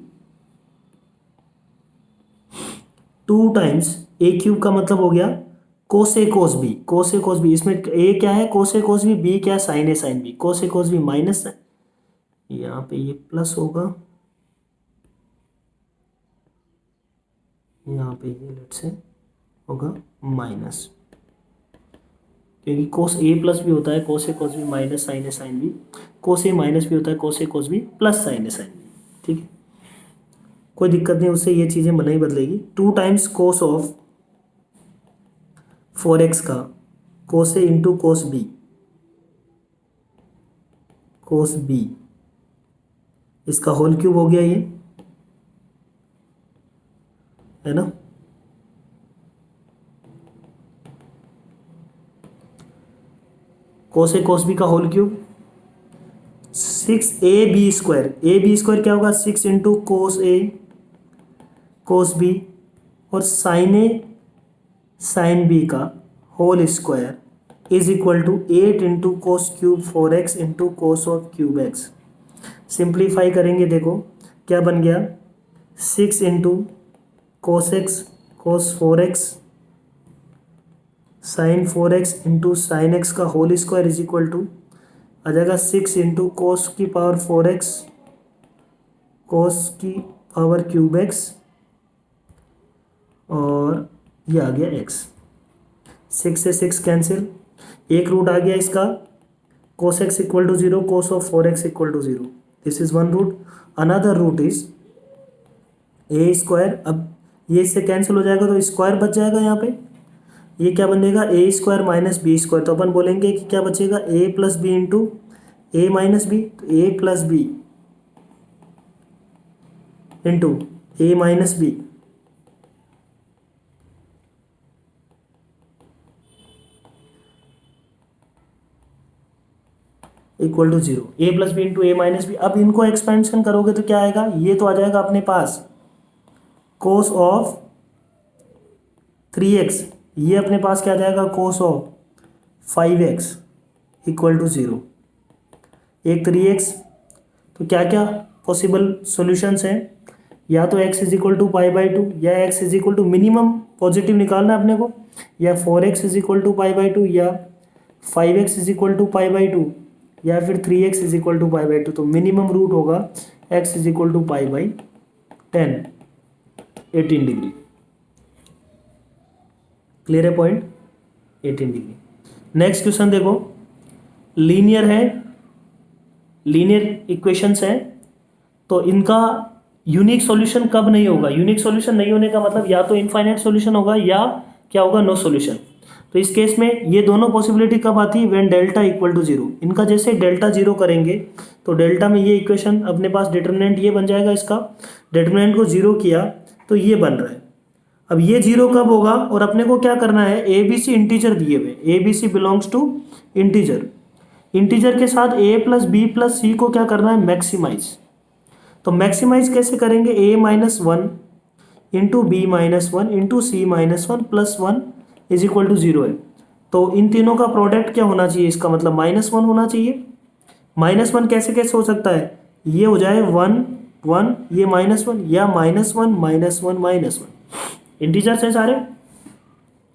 2 टाइम्स ए क्यूब का मतलब हो गया कोस A cos B, cos A cos B, इसमें ए क्या है कोस ए कोस बी, बी क्या है sign A sine B, cos A cos B minus, यहाँ पे ये प्लस होगा, यहाँ पे ये लेट से होगा माइनस, क्योंकि कोस ए प्लस भी होता है कोस A cos B minus sine A sine B, cos A minus भी होता है कोस A cos B plus sine A sine B, ठीक है। कोई दिक्कत नहीं, उससे ये चीज़ें नहीं बदलेगी। 2 टाइम्स कोस ऑफ 4x का cos A into cos B, cos B इसका होल क्यूब हो गया, ये है ना। कोस ए कोस बी का whole cube 6ab square, A B square क्या होगा 6 into cos A cos B और साइन ए साइन बी का whole square is equal to 8 into cos cube 4x into cos of cube X. Simplify करेंगे, देखो क्या बन गया, 6 into cos x कोस 4x sine 4x into sine X का whole square is equal to आ जाएगा 6 into कोस की पावर 4x कोस की पावर क्यूब एक्स और ये आ गया x, 6 से 6 कैंसिल, एक रूट आ गया इसका, cos x equal to 0 cos of 4x equal to 0, this is one root. Another root is a square, अब ये इससे कैंसिल हो जाएगा तो स्क्वायर बच जाएगा यहाँ पे, ये क्या बनेगा a square minus b square, तो अपन बोलेंगे कि क्या बचेगा a plus b into a minus b, तो a plus b into a minus b equal to 0, a plus b into a minus b. अब इनको एक्सपेंशन करोगे तो क्या आएगा, ये तो आ जाएगा अपने पास कोस ऑफ 3x, ये अपने पास क्या आ जाएगा cos of 5x equal to 0, एक 3x। तो क्या क्या पॉसिबल सॉल्यूशंस हैं, या तो x इज इक्वल टू π/2 या x is equal to minimum positive निकालना है अपने को, या 4x इज इक्वल टू π/2 या 5x इज इक्वल टू π/2 या फिर 3x इज इक्वल टू π/2। तो मिनिमम रूट होगा x is equal to π/10 18 degree. Clear है पॉइंट, 18 डिग्री। नेक्स्ट क्वेश्चन देखो, लीनियर है, लीनियर इक्वेशंस हैं, तो इनका यूनिक सॉल्यूशन कब नहीं होगा, यूनिक सॉल्यूशन नहीं होने का मतलब या तो इनफाइनाइट सॉल्यूशन होगा या क्या होगा नो सॉल्यूशन। तो इस केस में ये दोनों पॉसिबिलिटी कब आती है, व्हेन डेल्टा इक्वल टू 0। इनका जैसे डेल्टा 0 करेंगे तो डेल्टा में ये इक्वेशन अपने पास डिटरमिनेंट ये बन जाएगा, इसका डिटरमिनेंट को 0 किया तो ये बन रहा है। अब ये 0 कब होगा, और अपने को क्या करना है, ए बी सी इंटीजर दिए हुए, A B C belongs to integer, integer के साथ a plus B plus C को क्या करना है मैक्सिमाइज। तो मैक्सिमाइज कैसे करेंगे, a minus 1 into B minus 1 into C minus 1 plus 1 is equal to 0 है। तो इन तीनों का प्रोडक्ट क्या होना चाहिए, इसका मतलब -1 होना चाहिए। -1 कैसे कैसे हो सकता है, ये हो जाए 1 1 ये -1 या -1 -1 -1, इंटीजर्स है सारे,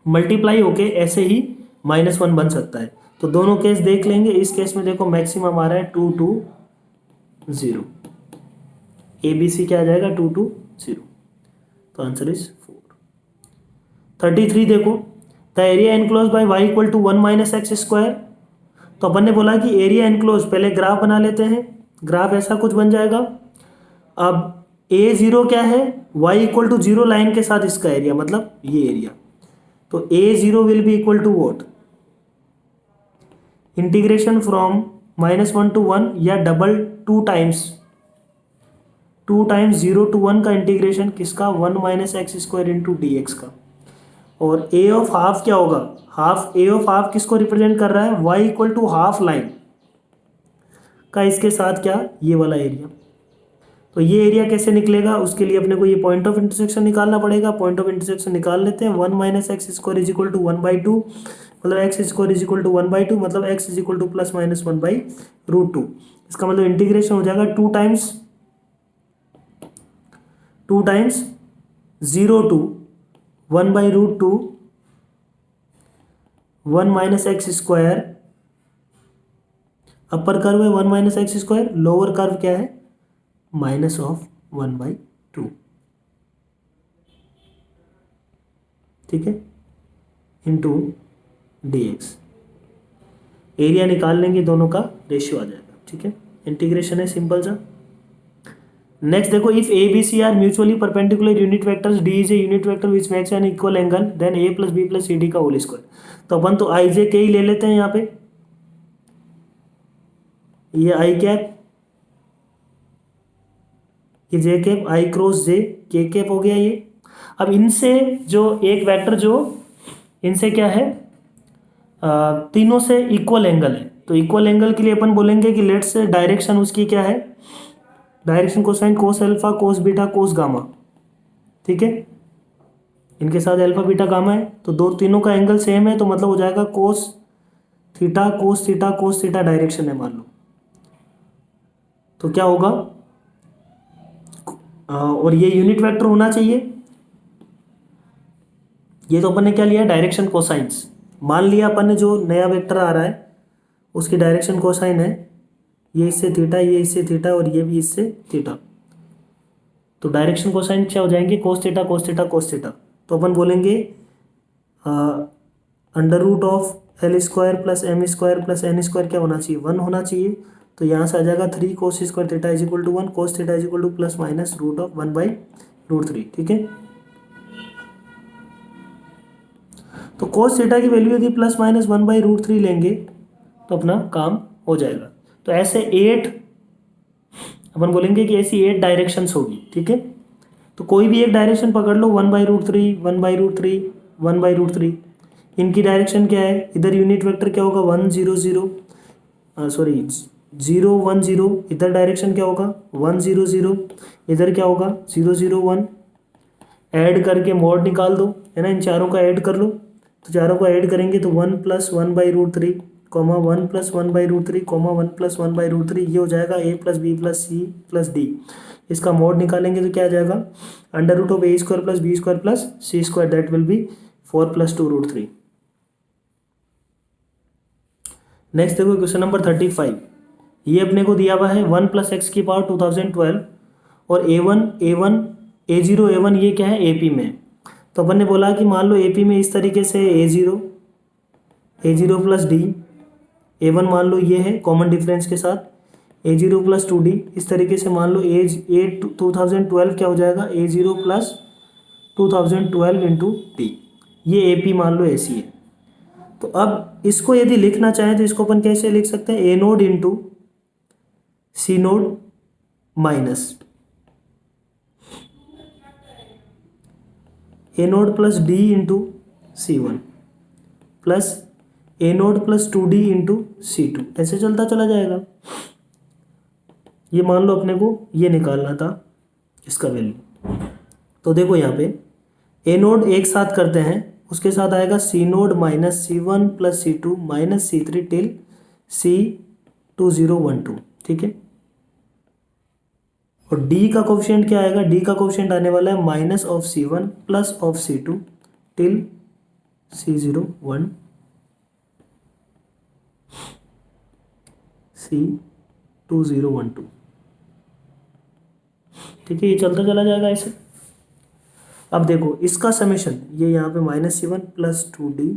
मल्टीप्लाई होके ऐसे ही -1 बन सकता है। तो दोनों केस देख लेंगे। इस केस में देखो मैक्सिमम आ रहा है 2 2 0, ABC क्या आ जाएगा 2 2 0। तो आंसर इज 4। 33 देखो, the area enclose by y equal to 1 minus x square. तो अपन ने बोला कि एरिया एनक्लोज, पहले ग्राफ बना लेते हैं। ग्राफ ऐसा कुछ बन जाएगा। अब A0 क्या है, y इक्वल टू 0 लाइन के साथ इसका एरिया, मतलब ये एरिया। तो A0 will be equal to what, integration from -1 to 1 या डबल 2 टाइम्स 0 to 1 का इंटीग्रेशन किसका, 1 minus x square into d x का। और ए ऑफ हाफ क्या होगा, हाफ, ए ऑफ हाफ किसको रिप्रेजेंट कर रहा है, y equal to half line का इसके साथ क्या, ये वाला एरिया। तो ये एरिया कैसे निकलेगा, उसके लिए अपने को ये पॉइंट ऑफ इंटरसेक्शन निकालना पड़ेगा। पॉइंट ऑफ इंटरसेक्शन निकाल लेते हैं। 1 minus x square is equal to 1/2, मतलब x square is equal to 1/2, मतलब x is equal to plus minus 1/√2। इसका मतलब इंटीग्रेशन हो जाएगा 2 times 0 to 1/√2 1 minus x square, upper curve है 1 minus x square, lower curve क्या है माइनस ऑफ 1/2, ठीक है, इंटू डी एक्स। एरिया निकाल लेंगे, दोनों का रेशियो आ जाएगा, ठीक है। इंटीग्रेशन है सिंपल सा। नेक्स्ट देखो, if A B C are mutually perpendicular unit vectors, D is a unit vector which makes an equal angle, then A plus B plus C D का होल स्क्वायर। तो अपन तो आई जे के ही ले लेते हैं यहाँ पे, ये आई कैप, ये जे कैप, आई क्रॉस जे के कैप हो गया ये। अब इनसे जो एक वेक्टर जो इनसे क्या है, तीनों से इक्वल एंगल है। तो इक्वल एंगल के लिए अपन बोलेंगे कि लेट्स से डायरेक्शन उसकी क्या है, direction cosine cos alpha cos beta cos gamma, ठीक है। इनके साथ अल्फा बीटा गामा है, तो दो तीनों का एंगल सेम है, तो मतलब हो जाएगा कोस theta cos theta cos theta, direction है मान लो। तो क्या होगा, और ये यूनिट वेक्टर होना चाहिए। ये तो अपन ने क्या लिया, डायरेक्शन कोसाइंस मान लिया अपन ने, जो नया वेक्टर आ रहा है उसकी डायरेक्शन कोसाइन है, ये इससे थीटा, ये इससे थीटा, और ये भी इससे थीटा। तो डायरेक्शन कोसाइन क्या हो जाएंगे, cos theta cos theta cos theta. तो अपन बोलेंगे under root of L square plus M square plus N square क्या होना चाहिए, 1 होना चाहिए। तो यहाँ से आ जाएगा 3 cos square theta is equal to 1, cos theta is equal to plus minus root of 1/√3, ठीक है। तो कोस थीटा की वैल्यू यदि प्लस माइनस 1/√3 लेंगे तो अपना काम हो जाएगा। तो ऐसे 8 अपन बोलेंगे कि ऐसी 8 डायरेक्शंस होगी, ठीक है। तो कोई भी एक डायरेक्शन पकड़ लो, 1/√3 1/√3 1/√3। इनकी डायरेक्शन क्या है, इधर यूनिट वेक्टर क्या होगा 1 0 0, सॉरी 0 1 0, इधर डायरेक्शन क्या होगा 1 0 0, इधर क्या होगा 0 0 1। ऐड करके मोड निकाल दो, है ना, इन चारों का ऐड कर लो। तो चारों को ऐड करेंगे तो 1 + 1/√3, 1 + 1/√3, 1 + 1/√3, ये हो जाएगा a plus B plus C plus D. इसका मोड निकालेंगे तो क्या आ जाएगा, under root of a² plus b² plus c², that will be 4 + 2√3। Next देखो क्वेश्चन नंबर 35। ये अपने को दिया हुआ है 1 + x की पावर 2012 और a0 a1 ये क्या है AP में। तो अपन ने बोला कि मान लो AP में इस तरीके से a0 प्लस d, a1 मान लो ये है कॉमन डिफरेंस के साथ, a0 प्लस 2d, इस तरीके से मान लो a 2012 क्या हो जाएगा, a0 प्लस 2012 इंटू d, ये AP मान लो ऐसी है। तो अब इसको यदि लिखना चाहें तो इसको अपन कैसे लिख सकते हैं, a naught into C naught minus a naught plus d into C1 plus a naught plus 2d into C2, ऐसे चलता चला जाएगा। ये मान लो अपने को ये निकालना था इसका वैल्यू। तो देखो यहाँ पे a नोड एक साथ करते हैं, उसके साथ आएगा C node minus C1 plus C2 minus C3 till C2012, ठीक है। और d का कोफिशिएंट क्या आएगा, d का कोफिशिएंट आने वाला है minus of C1 plus of C2 till C012। C2012, ठीक है, ये चलता चला जाएगा ऐसे। अब देखो इसका समेशन, ये यहाँ पे -7 + 2D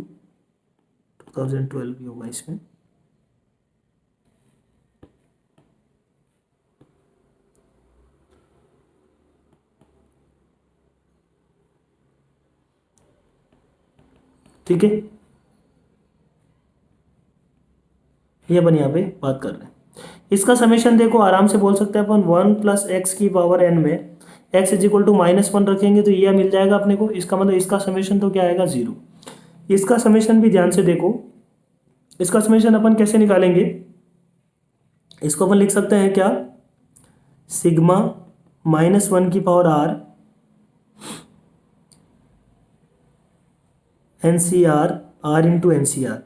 2012 भी होगा इसमें, ठीक है, ये अपन यहाँ पे बात कर रहे हैं। इसका समेशन देखो आराम से बोल सकते हैं अपन 1 + x⁴n में x = -1 रखेंगे तो ये मिल जाएगा अपने को। इसका मतलब इसका समेशन तो क्या आएगा 0। इसका समेशन भी ध्यान से देखो, इसका समेशन अपन कैसे निकालेंगे, इसको अपन लिख सकते हैं क्या, sigma -1r NCR r × NCR,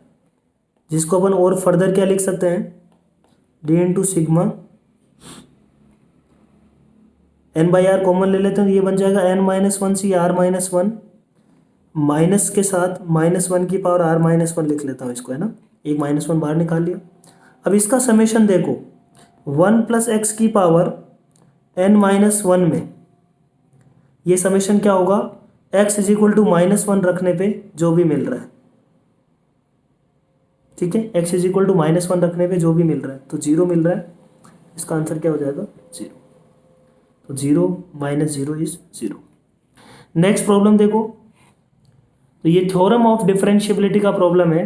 जिसको अपन और फर्दर क्या लिख सकते हैं, d × सिग्मा n/r कॉमन ले लेते हैं तो ये बन जाएगा n-1 माइनस के साथ -1r-1 लिख लेता हूँ इसको, है ना, एक -1 बाहर निकाल लिया। अब इसका समेशन देखो 1 + x⁴n-1 में ये समेशन क्या होगा, x = -1 रखने पे जो भी मिल रहा है, ठीक है, x = -1 रखने पे जो भी मिल रहा है तो 0 मिल रहा है, इसका आंसर क्या हो जाएगा 0। तो 0 - 0 = 0। नेक्स्ट प्रॉब्लम देखो, तो ये थ्योरम ऑफ डिफरेंशिएबिलिटी का प्रॉब्लम है।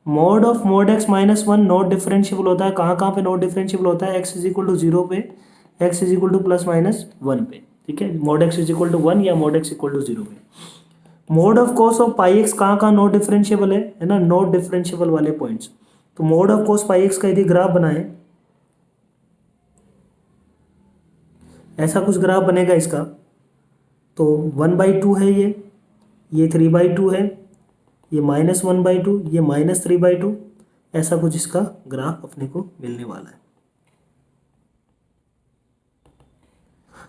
mod of mod x - 1 not differentiable होता है, कहाँ कहाँ पे नॉट डिफरेंशिएबल होता है, x = 0 पे, x = ±1 पे, ठीक है, mod x = 1 या mod x = 0 पे। Mode of cos of πx कहाँ कहाँ नॉट डिफरेंशिएबल है ना, नॉट डिफरेंशिएबल वाले पॉइंट्स। तो मोड ऑफ cos πx का यदि ग्राफ बनाए, ऐसा कुछ ग्राफ बनेगा इसका, तो 1/2 है ये 3/2 है, ये -1/2, ये -3/2, ऐसा कुछ इसका ग्राफ अपने को मिलने वाला है।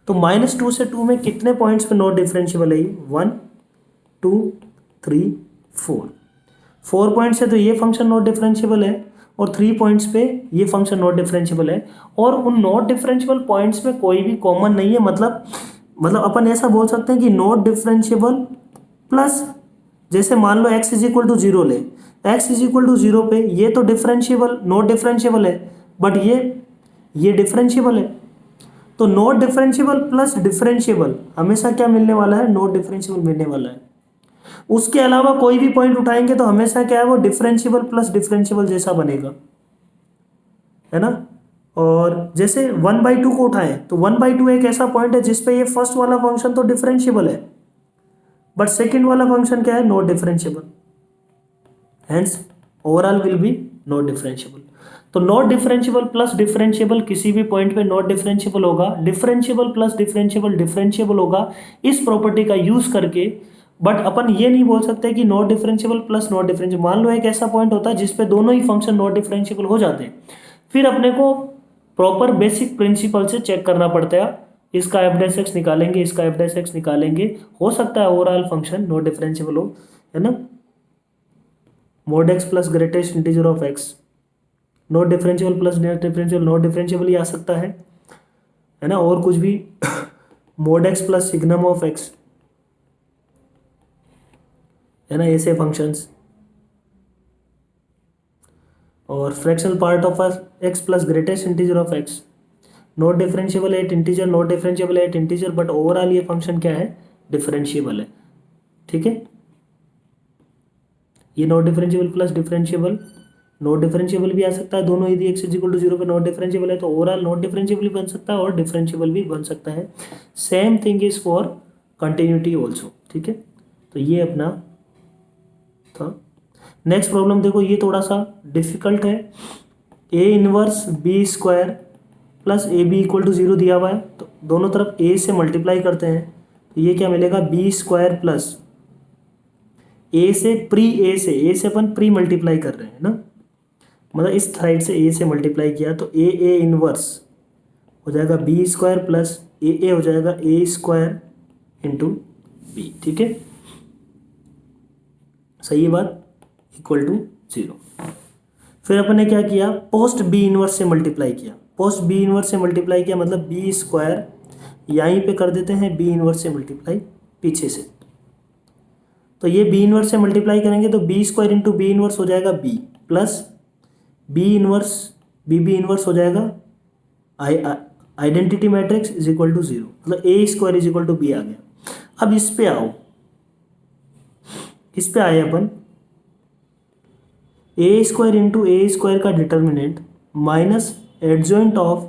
तो -2 से 2 में कितने पॉइंट्स पे नॉट डिफरेंशिएबल है ये, 1 2 3 4, 4 पॉइंट्स है तो ये फंक्शन नॉट डिफरेंशिएबल है, और 3 पॉइंट्स पे ये फंक्शन नॉट डिफरेंशिएबल है, और उन नॉट डिफरेंशिएबल पॉइंट्स में कोई भी कॉमन नहीं है। मतलब अपन ऐसा बोल सकते हैं कि नॉट डिफरेंशिएबल प्लस, जैसे मान लो x = 0 ले, x = 0 पे ये तो डिफरेंशिएबल नॉट डिफरेंशिएबल है, बट ये डिफरेंशिएबल है, तो नॉट डिफरेंशिएबल प्लस डिफरेंशिएबल हमेशा क्या मिलने वाला है, नॉट डिफरेंशिएबल मिलने वाला है। उसके अलावा कोई भी पॉइंट उठाएंगे तो हमेशा क्या है, वो डिफरेंशिएबल प्लस डिफरेंशिएबल जैसा बनेगा, है ना। और जैसे 1/2 को उठाएं तो 1/2 एक ऐसा पॉइंट है जिसपे ये फर्स्ट वाला फंक्शन तो डिफरेंशिएबल है, बट सेकेंड वाला फंक्शन क्या है, not differentiable, hence overall will be not differentiable. तो नॉट डिफरेंशिएबल प्लस डिफरेंशिएबल किसी भी पॉइंट पे नॉट डिफरेंशिएबल होगा, डिफरेंशिएबल प्लस डिफरेंशिएबल डिफरेंशिएबल होगा इस प्रॉपर्टी का यूज करके। बट अपन ये नहीं बोल सकते कि not differentiable plus not differentiable, मान लो एक ऐसा पॉइंट होता है जिसपे दोनों ही फंक्शन नॉट डिफरेंशिएबल हो जाते हैं, फिर अपने को प्रॉपर बेसिक प्रिंसिपल से चेक करना पड़ता है, इसका f' निकालेंगे, इसका f' निकालेंगे, हो सकता है ओवरऑल फंक्शन नॉट डिफरेंशिएबल हो, है ना। mod x plus greatest integer of x, not differentiable plus not differentiable ही आ सकता है ना, और कुछ भी mod x plus signum of x, है ना, ऐसे फंक्शंस। और fractional part of x plus greatest integer of x, not differentiable at integer, not differentiable at integer, but overall ये फंक्शन क्या है, डिफरेंशिएबल है, ठीक है। ये not differentiable plus differentiable, not differentiable भी आ सकता है, दोनों यदि x = 0 पे नॉट डिफरेंशिएबल है तो ओवरऑल नॉट डिफरेंशिएबल भी बन सकता है और डिफरेंशिएबल भी बन सकता है। Same thing is for continuity also, ठीक है। तो ये अपना था। नेक्स्ट प्रॉब्लम देखो, ये थोड़ा सा डिफिकल्ट है। a inverse b² plus AB = 0 दिया हुआ है, तो दोनों तरफ a से मल्टीप्लाई करते हैं तो ये क्या मिलेगा, b² प्लस a से a से अपन प्री मल्टीप्लाई कर रहे हैं ना, मतलब इस साइड से a से मल्टीप्लाई किया तो a इनवर्स हो जाएगा b² प्लस a हो जाएगा a² इंटू b, ठीक है, सही है बात, = 0। फिर अपन ने क्या किया, पोस्ट बी इनवर्स से मल्टीप्लाई किया। पोस्ट बी इनवर्स से मल्टीप्लाई किया मतलब बी स्क्वायर यहीं पे कर देते हैं, बी इनवर्स से मल्टीप्लाई पीछे से। तो ये बी इनवर्स से मल्टीप्लाई करेंगे तो b square into b inverse हो जाएगा b, plus b inverse b inverse हो जाएगा identity matrix is equal to 0, मतलब a square is equal to b आ गया। अब इस पे आओ, इस पे आए अपन, a square into a square का determinant minus adjoint of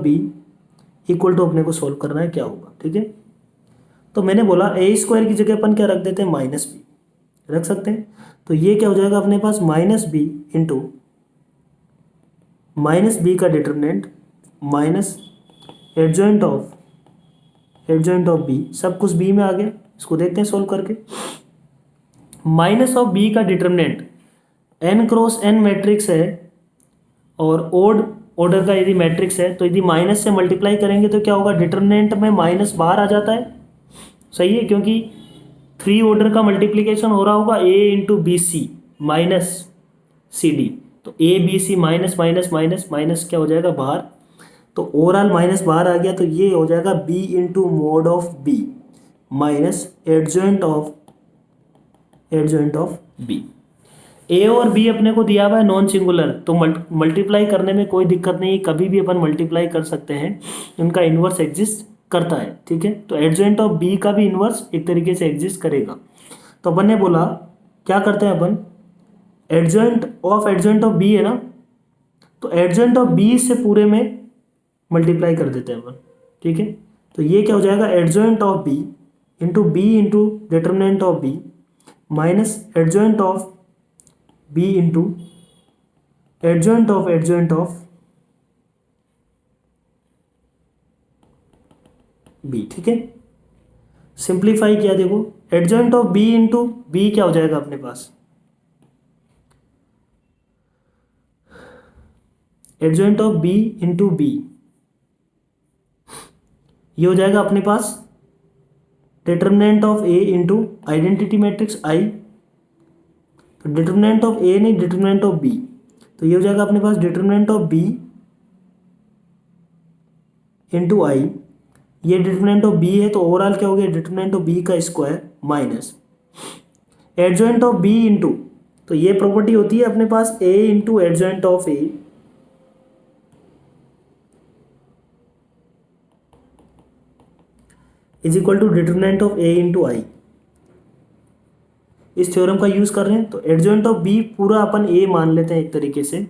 b equal to अपने को सोल्व करना है क्या होगा, ठीक है। तो मैंने बोला ए स्क्वायर की जगह अपन क्या रख देते हैं, माइनस बी रख सकते हैं। तो ये क्या हो जाएगा अपने पास, minus b into minus B का determinant minus adjoint of b, सब कुछ बी में आ गया। इसको देखते हैं सोल्व करके। माइनस ऑफ बी का determinant n cross n matrix है और ओड ऑर्डर का यदि मैट्रिक्स है तो यदि माइनस से मल्टीप्लाई करेंगे तो क्या होगा, डिटर्मिनेंट में माइनस बाहर आ जाता है, सही है, क्योंकि 3 ऑर्डर का मल्टीप्लिकेशन हो रहा होगा a into b c minus c d. तो a B c minus minus minus minus क्या हो जाएगा बाहर, तो ओवरऑल माइनस बाहर आ गया, तो ये हो जाएगा b into mod of b minus adjoint of b. A और बी अपने को दिया हुआ है नॉन सिंगुलर, तो मल्टीप्लाई करने में कोई दिक्कत नहीं, कभी भी अपन मल्टीप्लाई कर सकते हैं, उनका इन्वर्स एग्जिस्ट करता है, ठीक है। तो एडजॉइंट ऑफ बी का भी इन्वर्स एक तरीके से एग्जिस्ट करेगा। तो अपन ने बोला क्या करते हैं अपन, एडजॉइंट ऑफ बी है ना, तो एडजॉइंट ऑफ बी से पूरे में मल्टीप्लाई कर देते हैं अपन, ठीक है। तो ये क्या हो जाएगा, adjoint of b into determinant of b minus adjoint of b into adjoint of b, ठीक है। सिंप्लीफाई किया, देखो adjoint of b into b क्या हो जाएगा अपने पास, adjoint of b into b, ये हो जाएगा अपने पास determinant of a into identity matrix I, तो डिटर्मिनेंट ऑफ ए नहीं डिटर्मिनेंट ऑफ बी, तो ये हो जाएगा अपने पास determinant of b into I, ये डिटर्मिनेंट ऑफ बी है तो ओवरऑल क्या हो गया, डिटर्मिनेंट ऑफ बी का square minus adjoint of b into, तो ये प्रॉपर्टी होती है अपने पास a into adjoint of a is equal to determinant of a into I. इस थ्योरम का यूज कर रहे हैं तो एडजॉइंट ऑफ बी पूरा अपन ए मान लेते हैं एक तरीके से,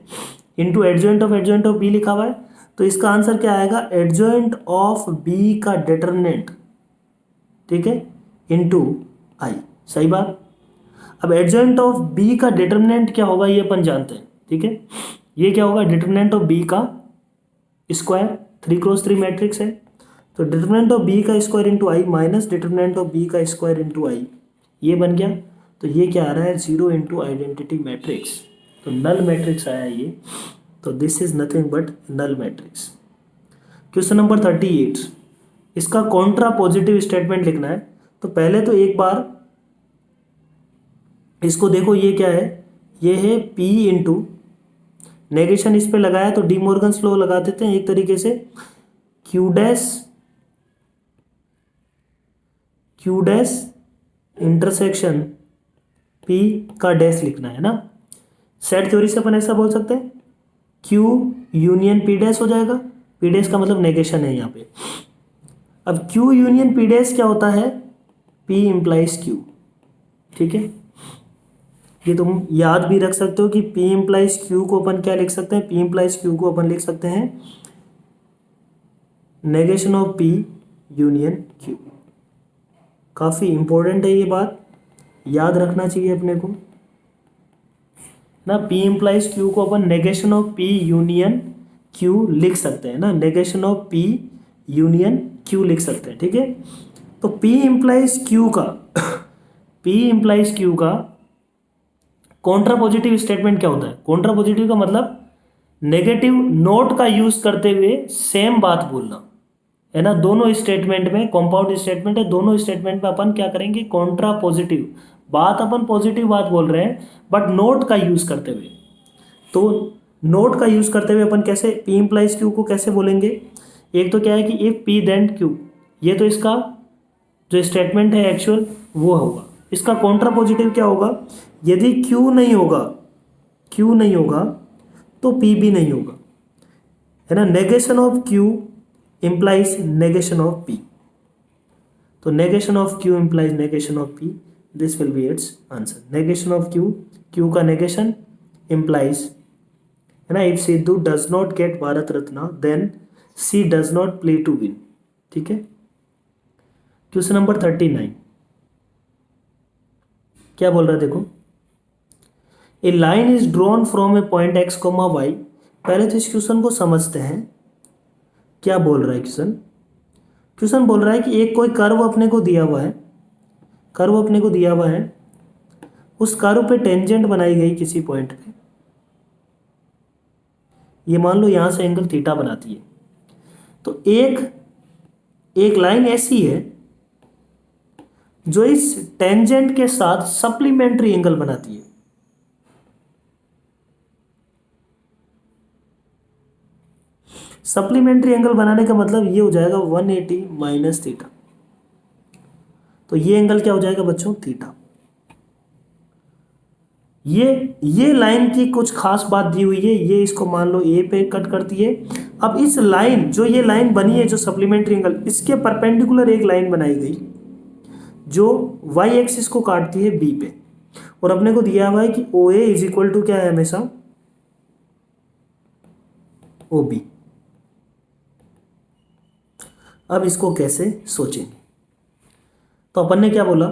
इंटू एडजॉइंट ऑफ बी लिखा हुआ है, तो इसका आंसर क्या आएगा, एडजॉइंट ऑफ बी का डिटर्मिनेंट, ठीक है, इंटू आई, सही बात। अब एडजॉइंट ऑफ बी का डिटर्मिनेंट क्या होगा ये अपन जानते हैं, ठीक है। ये क्या होगा, डिटर्मिनेंट ऑफ बी का स्क्वायर, 3x3 मैट्रिक्स है, तो डिटर्मिनेंट ऑफ बी का square into I minus determinant of B का स्क्वायर इंटू आई, ये बन गया। तो ये क्या आ रहा है, 0 इंटू आइडेंटिटी मैट्रिक्स, तो नल मैट्रिक्स आया ये, तो this is nothing but null matrix. Question number 38, इसका कॉन्ट्रा पॉजिटिव स्टेटमेंट लिखना है। तो पहले तो एक बार इसको देखो, ये क्या है, ये है P इंटू नेगेशन इस पे लगाया तो डी मॉर्गन्स लॉ लगा देते हैं एक तरीके से, क्यू डैश इंटरसेक्शन P का डैश लिखना है ना। सेट थ्योरी से अपन ऐसा बोल सकते हैं, Q यूनियन P डैश हो जाएगा, P डैश का मतलब नेगेशन है यहाँ पे। अब Q यूनियन P डैश क्या होता है, P इम्प्लाइज Q, ठीक है। ये तुम याद भी रख सकते हो कि P इम्प्लाइज Q को अपन क्या लिख सकते हैं, P इम्प्लाइज Q को अपन लिख सकते हैं negation of P union Q। काफ़ी इंपॉर्टेंट है ये बात, याद रखना चाहिए अपने को ना। P इम्प्लाइज Q को अपन negation of P union Q लिख सकते हैं ना, negation of P union Q लिख सकते हैं, ठीक है। तो P इम्प्लाइज Q का कॉन्ट्रा पॉजिटिव स्टेटमेंट क्या होता है, कॉन्ट्रा पॉजिटिव का मतलब नेगेटिव नोट का यूज करते हुए सेम बात बोलना है ना। दोनों स्टेटमेंट में, कंपाउंड स्टेटमेंट है, दोनों स्टेटमेंट में अपन क्या करेंगे, कॉन्ट्रा पॉजिटिव बात अपन पॉजिटिव बात बोल रहे हैं, बट नोट का यूज़ करते हुए। तो नोट का यूज़ करते हुए अपन कैसे P इम्प्लाइज Q को कैसे बोलेंगे? एक तो क्या है कि इफ P देन Q, ये तो इसका जो स्टेटमेंट है एक्चुअल वो होगा। इसका कॉन्ट्रा पॉजिटिव क्या होगा? यदि Q नहीं होगा, Q नहीं होगा तो P भी नहीं होगा, है ना। Negation of Q implies negation of P, तो negation of Q implies negation of P, this will be its answer. Negation of Q, Q का नेगेशन इम्प्लाइज, है ना, if Sidhu does not get Bharat Ratna then she does not play to win. ठीक है। Question number 39 क्या बोल रहा है देखो, a line is drawn from a point x comma y. पहले तो इस क्वेश्चन को समझते हैं, क्या बोल रहा है क्वेश्चन। क्वेश्चन बोल रहा है कि एक कोई कर्व अपने को दिया हुआ है, कर्व अपने को दिया हुआ है, उस कर्व पे टेंजेंट बनाई गई किसी पॉइंट पे, ये मान लो यहां से एंगल थीटा बनाती है। तो एक लाइन ऐसी है जो इस टेंजेंट के साथ सप्लीमेंट्री एंगल बनाती है। सप्लीमेंट्री एंगल बनाने का मतलब ये हो जाएगा 180 माइनस थीटा। तो ये एंगल क्या हो जाएगा बच्चों? थीटा। ये लाइन की कुछ खास बात दी हुई है, ये इसको मान लो ए पे कट करती है। अब इस लाइन, जो ये लाइन बनी है जो सप्लीमेंट्री एंगल, इसके परपेंडिकुलर एक लाइन बनाई गई जो वाई एक्सिस को काटती है बी पे, और अपने को दिया हुआ है कि O A is equal to क्या है हमेशा? O B. अब इसको कैसे सोचेंगे? तो अपन ने क्या बोला,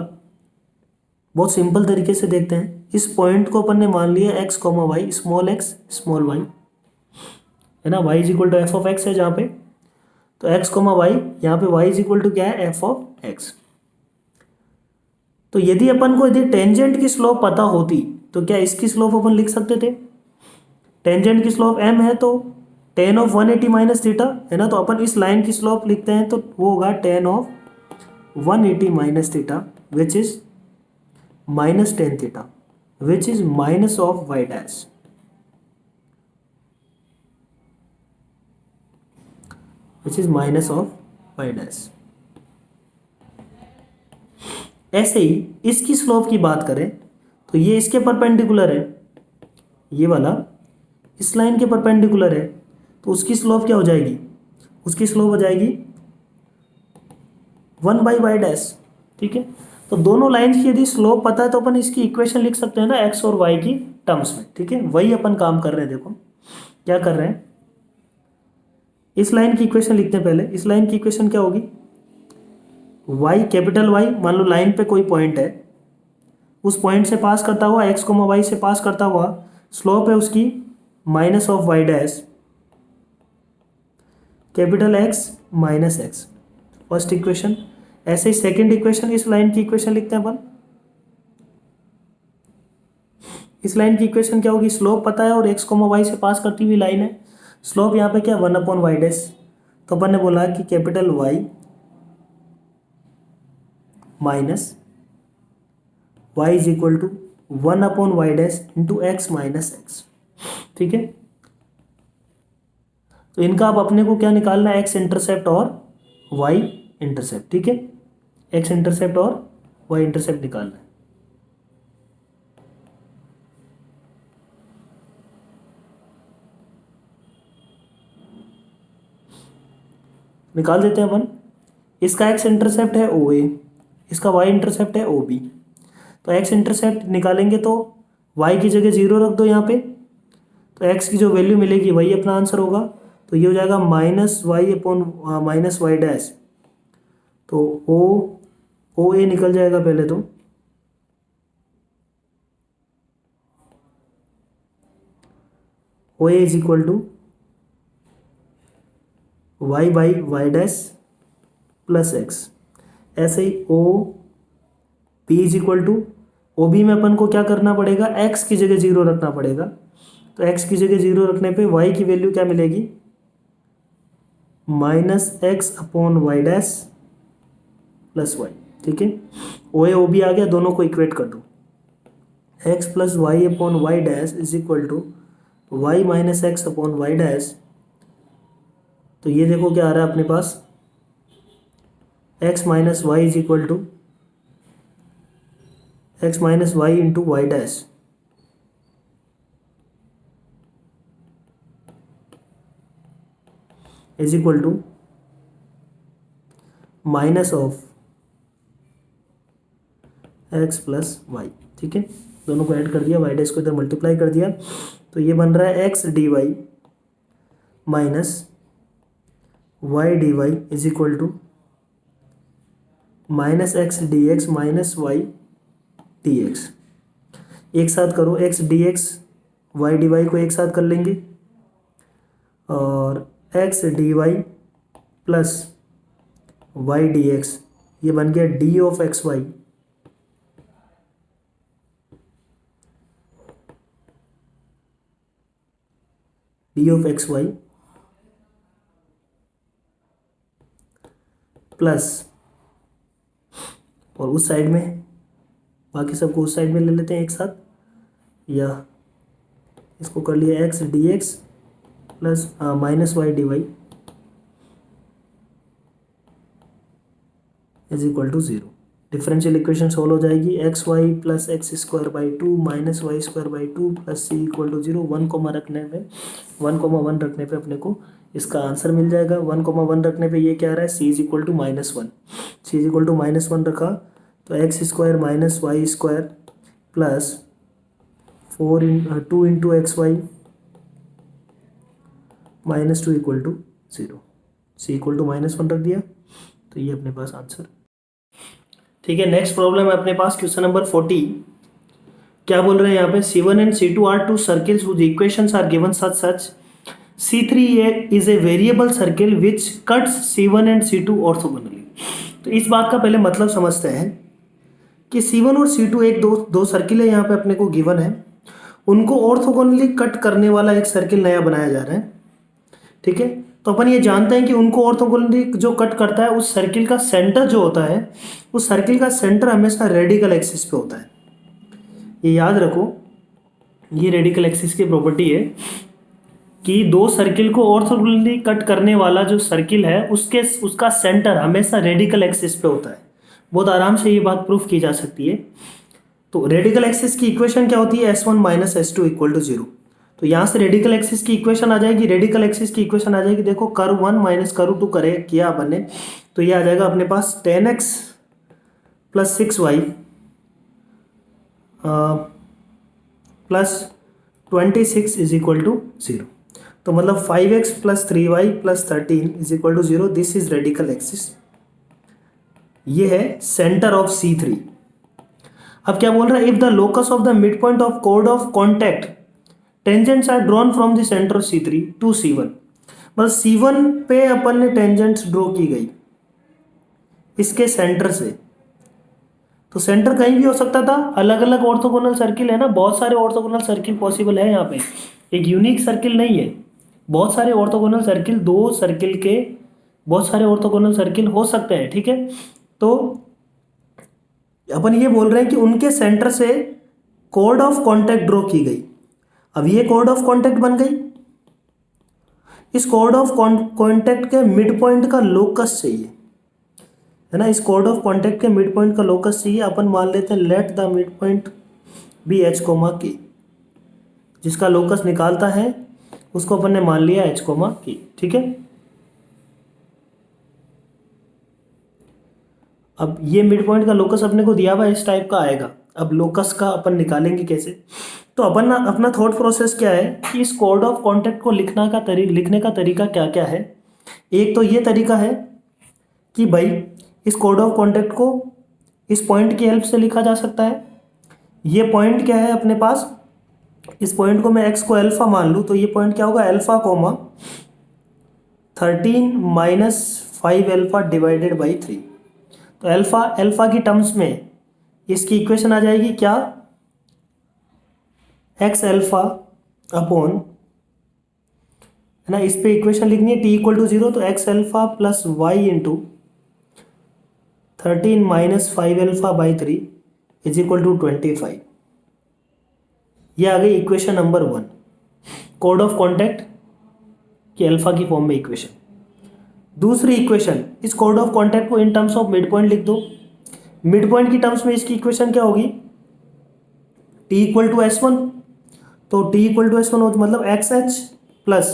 बहुत सिंपल तरीके से देखते हैं। इस पॉइंट को अपन ने मान लिया x comma y, small x small y, है ना। Y is equal to f of x है जहाँ पे, तो एक्स कॉमा वाई, यहाँ पे वाई इज इक्वल टू क्या है? F of x. तो यदि अपन को यदि टेंजेंट की स्लोप पता होती तो क्या इसकी स्लोप अपन लिख सकते थे? टेंजेंट की स्लोप m है तो टेन ऑफ 180 माइनस थीटा, है ना। तो अपन इस लाइन की स्लोप लिखते हैं तो वो होगा tan of 180 minus theta which is minus tan theta which is minus of y dash, which is minus of y dash. ऐसे ही इसकी स्लोप की बात करें तो ये इसके परपेंडिकुलर है, ये वाला इस लाइन के परपेंडिकुलर है, तो उसकी स्लोप क्या हो जाएगी? उसकी स्लोप हो जाएगी 1 बाई वाई डैश। ठीक है। तो दोनों लाइन्स की यदि स्लोप पता है तो अपन इसकी इक्वेशन लिख सकते हैं ना एक्स और वाई की टर्म्स में। ठीक है, वही अपन काम कर रहे हैं। देखो क्या कर रहे हैं, इस लाइन की इक्वेशन लिखते हैं पहले। इस लाइन की इक्वेशन क्या होगी? वाई, कैपिटल वाई, मान लो लाइन पे कोई पॉइंट है, उस पॉइंट से पास करता हुआ एक्स कोमा वाई से पास करता हुआ स्लोप है उसकी minus of y dash, capital x minus x, first equation. ऐसे ही सेकंड इक्वेशन, इस लाइन की इक्वेशन लिखते हैं अपन। इस लाइन की इक्वेशन क्या होगी? स्लोप पता है और एक्स कोमा वाई से पास करती हुई लाइन है, स्लोप यहाँ पे क्या 1 अपॉन वाई डैश। तो अपन ने बोला कि capital y minus y is equal to 1 upon y dash into x minus x. ठीक है। तो इनका अब अपने को क्या निकालना है? एक्स इंटरसेप्ट और वाई इंटरसेप्ट। ठीक है, एक्स इंटरसेप्ट और वाई इंटरसेप्ट निकालना है। निकाल देते हैं अपन। इसका एक्स इंटरसेप्ट है ओ ए, इसका वाई इंटरसेप्ट है ओ बी। तो एक्स इंटरसेप्ट निकालेंगे तो वाई की जगह 0 रख दो यहाँ पे, तो एक्स की जो वैल्यू मिलेगी वही अपना आंसर होगा। तो ये हो जाएगा minus y upon minus y dash. तो ओ ए निकल जाएगा पहले तो, O A is equal to y by y dash plus x. ऐसे ही O P is equal to, O B में अपन को क्या करना पड़ेगा? एक्स की जगह 0 रखना पड़ेगा। तो एक्स की जगह 0 रखने पे वाई की वैल्यू क्या मिलेगी? Minus x upon y dash plus y. ठीक है, ओ ए ओ बी आ गया, दोनों को इक्वेट कर दो। X plus y upon y dash is equal to y minus x upon y dash. तो ये देखो क्या आ रहा है अपने पास, x minus y is equal to x minus y into y dash. Is equal to minus of x plus y. ठीक है, दोनों को ऐड कर दिया, वाई डैश को इधर मल्टीप्लाई कर दिया, तो ये बन रहा है x d y minus y d y is equal to minus x d x minus y d x. एक साथ करो, x d x y d y को एक साथ कर लेंगे, और x d y plus y d x, ये बन गया d of x y d of x y plus, और उस साइड में बाकी सबको उस साइड में ले लेते हैं एक साथ, या इसको कर लिया x d x plus minus y d y is equal to 0। Differential equation solve हो जाएगी, x y plus x square by two minus y square by two plus C equal to 0। 1 रखने में 1 रखने पे अपने को इसका आंसर मिल जाएगा। 1 रखने पे ये क्या आ रहा है, c is equal to -1। C is equal to -1 रखा तो x square minus y square plus 2 into x y -2 equal to 0। C equal to -1 रख दिया, तो ये अपने पास आंसर। ठीक है, नेक्स्ट प्रॉब्लम है अपने पास क्वेश्चन नंबर 40। क्या बोल रहे हैं यहाँ पे, C1 and C2 are two circles whose equations are given such C3 is a variable circle which cuts C1 and C2 orthogonally। तो इस बात का पहले मतलब समझते हैं कि C1 और C2 एक दो सर्किल है यहाँ पे अपने को गिवन है, उनको ऑर्थोगोनली कट करने वाला एक सर्किल नया बनाया जा रहा है। ठीक है, तो अपन ये जानते हैं कि उनको ऑर्थोगोनली जो कट करता है उस सर्किल का सेंटर जो होता है, उस सर्किल का सेंटर हमेशा रेडिकल एक्सिस पे होता है। ये याद रखो, ये रेडिकल एक्सिस की प्रॉपर्टी है कि दो सर्किल को ऑर्थोगोनली कट करने वाला जो सर्किल है उसका सेंटर हमेशा रेडिकल एक्सिस पे होता है। बहुत आराम से ये बात प्रूफ की जा सकती है। तो रेडिकल एक्सिस की इक्वेशन क्या होती है, S1 minus S2 equal to 0। तो यहाँ से रेडिकल एक्सिस की इक्वेशन आ जाएगी, रेडिकल एक्सिस की इक्वेशन आ जाएगी, देखो कर्व 1 माइनस कर्व 2 करे किया अपन ने, तो ये आ जाएगा अपने पास 10x plus 6y plus 26 is equal to 0। तो मतलब 5x plus 3y plus 13 is equal to 0। This is radical axis. ये है सेंटर ऑफ C3। अब क्या बोल रहा है, if the locus of the mid point of कोड of contact tangents are drawn from the centre of C3 to C1। मतलब C1 पे अपन ने टेंजेंट्स ड्रॉ की गई इसके सेंटर से, तो सेंटर कहीं भी हो सकता था। अलग अलग ऑर्थोगोनल सर्किल है ना, बहुत सारे ऑर्थोगोनल सर्किल पॉसिबल है यहाँ पे, एक यूनिक सर्किल नहीं है। बहुत सारे ऑर्थोगोनल सर्किल, दो सर्किल के बहुत सारे ऑर्थोगोनल सर्किल हो सकते हैं। ठीक है, तो अपन ये बोल रहे हैं कि उनके सेंटर से कोड ऑफ कॉन्टैक्ट ड्रॉ की गई। अब ये कोड ऑफ कॉन्टैक्ट बन गई, इस कोड ऑफ कॉन्टैक्ट के मिड पॉइंट का लोकस चाहिए, है ना। इस कोड ऑफ कॉन्टैक्ट के मिड पॉइंट का लोकस चाहिए। अपन मान लेते हैं let the mid point be H, K। जिसका लोकस निकालता है उसको अपन ने मान लिया H, K। ठीक है, अब ये मिड पॉइंट का लोकस अपने को दिया हुआ इस टाइप का आएगा। अब लोकस का अपन निकालेंगे कैसे, तो अपन अपना थॉट प्रोसेस क्या है कि इस कोड ऑफ कॉन्टैक्ट को लिखने का तरीका क्या क्या है। एक तो ये तरीका है कि भाई इस कोड ऑफ कॉन्टैक्ट को इस पॉइंट की हेल्प से लिखा जा सकता है। ये पॉइंट क्या है अपने पास, इस पॉइंट को मैं x को अल्फा मान लूँ, तो ये पॉइंट क्या होगा, alpha coma 13 minus 5 alpha divided by 3। तो अल्फा की टर्म्स में इसकी इक्वेशन आ जाएगी क्या, एक्स अल्फा अपॉन, है ना, इस पे इक्वेशन लिखनी है t इक्वल टू 0। तो x alpha plus y into 13 minus 5 alpha by 3 is equal to 25। ये आ गई इक्वेशन नंबर 1, कोड ऑफ कॉन्टैक्ट की अल्फा की फॉर्म में इक्वेशन। दूसरी इक्वेशन, इस कोड ऑफ कॉन्टैक्ट को in terms of mid point लिख दो। मिड पॉइंट की टर्म्स में इसकी इक्वेशन क्या होगी, t इक्वल टू S1, तो t इक्वल टू S1 हो मतलब x H plus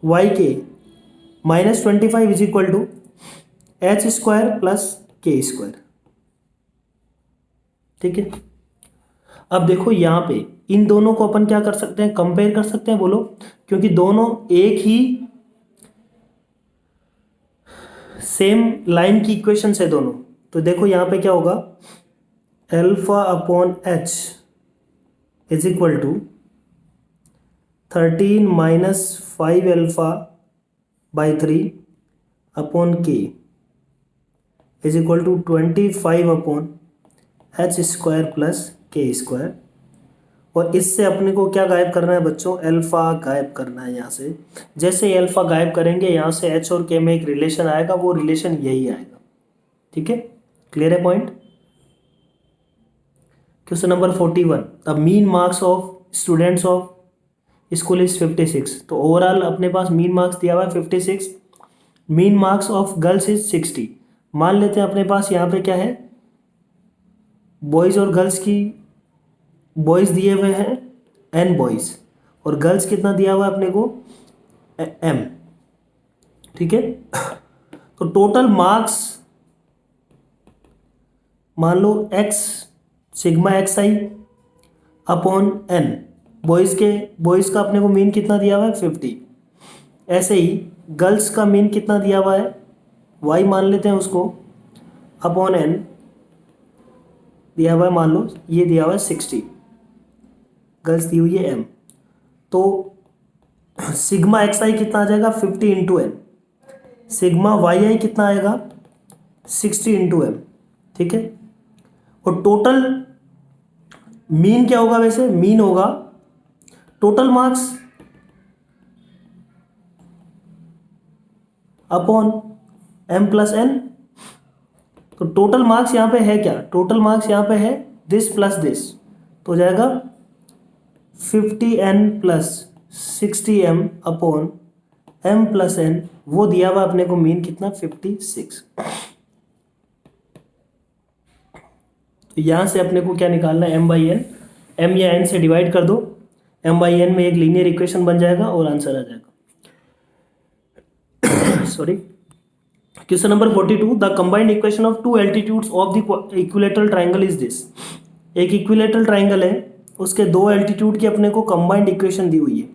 y K minus 25 is equal to H square plus के स्क्वायर। ठीक है, अब देखो यहाँ पे इन दोनों को अपन क्या कर सकते हैं, कंपेयर कर सकते हैं, बोलो, क्योंकि दोनों एक ही सेम लाइन की इक्वेशन है दोनों। तो देखो यहाँ पे क्या होगा, alpha upon h is equal to 13 minus 5 alpha by 3 upon k is equal to 25 upon h square plus के स्क्वायर। और इससे अपने को क्या गायब करना है बच्चों, एल्फा गायब करना है यहाँ से। जैसे एल्फा गायब करेंगे यहाँ से एच और के में एक रिलेशन आएगा, वो रिलेशन यही आएगा। ठीक है, क्लियर है point. Question number 41, the mean marks of students of school is 56। तो ओवरऑल अपने पास मीन मार्क्स दिया हुआ है 56, mean marks of girls is 60। मान लेते हैं अपने पास यहाँ पे क्या है, बॉयज़ और गर्ल्स की, बॉयज़ दिए हुए हैं n बॉयज़ और गर्ल्स कितना दिया हुआ है अपने को m। ठीक है, तो टोटल मार्क्स मान लो x सिग्मा एक्स आई अपॉन n, बॉयज़ का अपने को मीन कितना दिया हुआ है 50। ऐसे ही गर्ल्स का मीन कितना दिया हुआ है y मान लेते हैं उसको, अपॉन n दिया हुआ है, मान लो ये दिया हुआ है 60, गर्ल्स दी हुई है m। तो सिग्मा एक्स आई कितना आ जाएगा 50 इंटू एन, सिग्मा वाई आई कितना आएगा 60 इंटू एम। ठीक है, और टोटल मीन क्या होगा, वैसे मीन होगा total marks upon m plus n। तो टोटल मार्क्स यहाँ पे है क्या, टोटल मार्क्स यहाँ पे है दिस प्लस दिस, तो हो जाएगा 50n plus 60m upon m plus n, वो दिया हुआ अपने को मीन कितना 56। तो यहाँ से अपने को क्या निकालना है, m बाई एन, m या n से डिवाइड कर दो, m बाई एन में एक लीनियर इक्वेशन बन जाएगा और आंसर आ जाएगा। Sorry, question number 42, the combined equation of to altitudes of the equilateral triangle is this. एक इक्विलेटरल ट्राइंगल है, उसके दो एल्टीट्यूड की अपने को कंबाइंड इक्वेशन दी हुई है।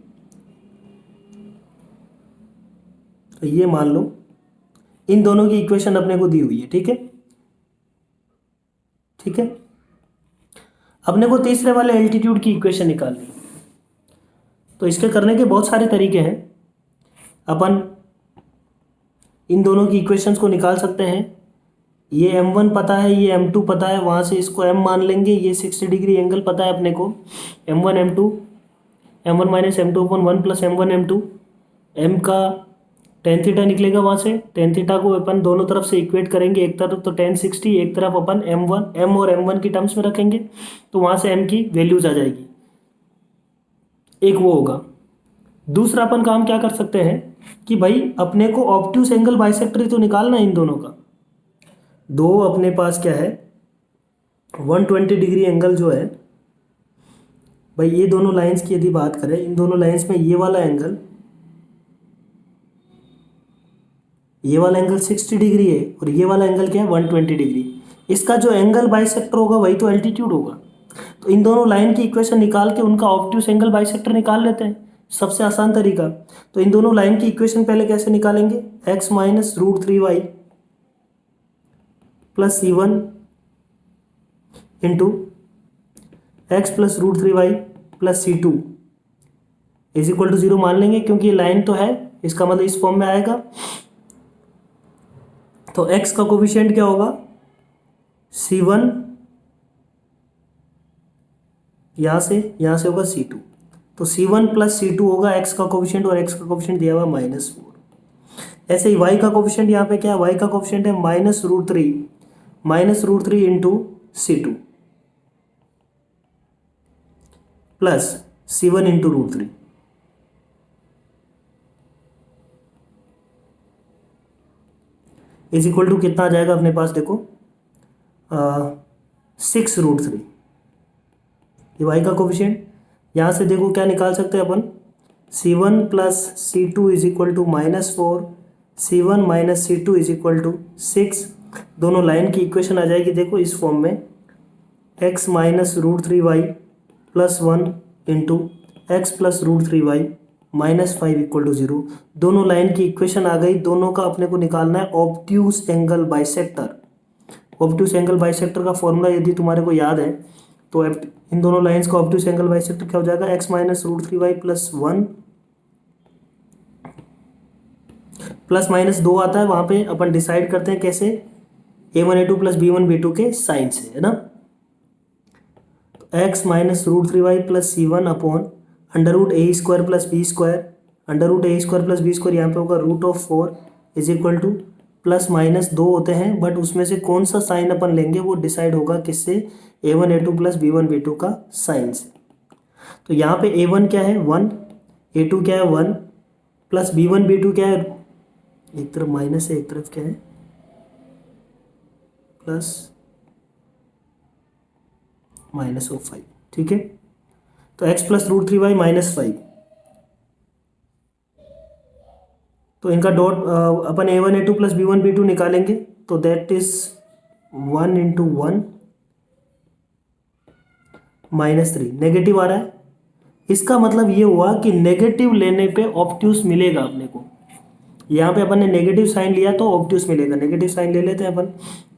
तो ये मान लो इन दोनों की इक्वेशन अपने को दी हुई है। ठीक है, ठीक है, अपने को तीसरे वाले एल्टीट्यूड की इक्वेशन निकालनी है। तो इसके करने के बहुत सारे तरीके हैं, अपन इन दोनों की इक्वेशंस को निकाल सकते हैं। ये m1 पता है, ये m2 पता है, वहाँ से इसको m मान लेंगे। ये 60 डिग्री एंगल पता है अपने को, m1 m2 m1 minus m2 upon 1 plus m1 m2, m का टेन थीटा निकलेगा, वहाँ से टेन थीटा को अपन दोनों तरफ से इक्वेट करेंगे, एक तरफ तो टेन 60, एक तरफ अपन m और m1 की टर्म्स में रखेंगे, तो वहाँ से m की वैल्यूज आ जाएगी। एक वो होगा। दूसरा अपन काम क्या कर सकते हैं कि भाई अपने को ऑब्ट्यूस एंगल बाइसेक्टर तो निकालना है इन दोनों का। दो अपने पास क्या है 120 डिग्री एंगल जो है भाई, ये दोनों लाइंस की यदि बात करें, इन दोनों लाइंस में ये वाला एंगल 60 डिग्री है और ये वाला एंगल क्या है 120 डिग्री। इसका जो एंगल बाइसेक्टर होगा वही तो एल्टीट्यूड होगा। तो इन दोनों लाइन की इक्वेशन निकाल के उनका ऑब्ट्यूस एंगल बाइसेक्टर निकाल लेते हैं, सबसे आसान तरीका। तो इन दोनों लाइन की इक्वेशन पहले कैसे निकालेंगे, x minus root 3y plus c1 into x plus root 3y plus c2 is equal to 0 मान लेंगे, क्योंकि ये लाइन तो है, इसका मतलब इस फॉर्म में आएगा। तो x का कोफिशिएंट क्या होगा c1, यहाँ से होगा c2, तो c1 प्लस c2 होगा x का कोफिशिएंट, और x का कोफिशिएंट दिया हुआ -4। ऐसे ही y का कोफिशिएंट यहाँ पे क्या है, y का कोफिशिएंट है minus root three into c2। Plus C1 into root 3 is equal to कितना आ जाएगा अपने पास, देखो 6 रूट 3, ये वाई का कोफिशिएंट। यहाँ से देखो क्या निकाल सकते हैं अपन, C1 plus C2 is equal to -4, C1 minus C2 is equal to 6। दोनों लाइन की इक्वेशन आ जाएगी देखो इस फॉर्म में, x minus root 3y plus 1 into x plus root 3y -5 equal to 0। दोनों लाइन की इक्वेशन आ गई। दोनों का अपने को निकालना है obtuse angle bisector. Obtuse angle bisector का फॉर्मूला यदि तुम्हारे को याद है तो इन दोनों लाइंस का ऑब्ट्यूज एंगल बाइसेक्टर क्या हो जाएगा, x minus root 3y plus 1 plus minus 2 आता है। वहां पे अपन डिसाइड करते हैं कैसे, a1 a2 plus b1 b2 के साइन से, है ना। तो x minus root 3y plus C1 upon under root a square plus b square, under root a square plus b square यहाँ पे होगा √4 is equal to plus minus 2 होते हैं, बट उसमें से कौन सा साइन अपन लेंगे वो डिसाइड होगा किससे, a1 a2 plus b1 b2 का साइन से। तो यहाँ पे a1 क्या है 1, a2 क्या है 1, प्लस b1 b2 क्या है, एक तरफ माइनस है एक तरफ क्या है प्लस -5, ठीक है। तो x प्लस रूट 3y -5, तो इनका डॉट अपन a1 a2 plus b1 b2 निकालेंगे तो दैट इज 1 इंटू 1 -3, नेगेटिव आ रहा है। इसका मतलब ये हुआ कि नेगेटिव लेने पे ऑब्ट्यूस मिलेगा अपने को। यहाँ पे अपन ने नेगेटिव साइन लिया तो ऑब्ट्यूस मिलेगा। नेगेटिव साइन ले लेते हैं अपन,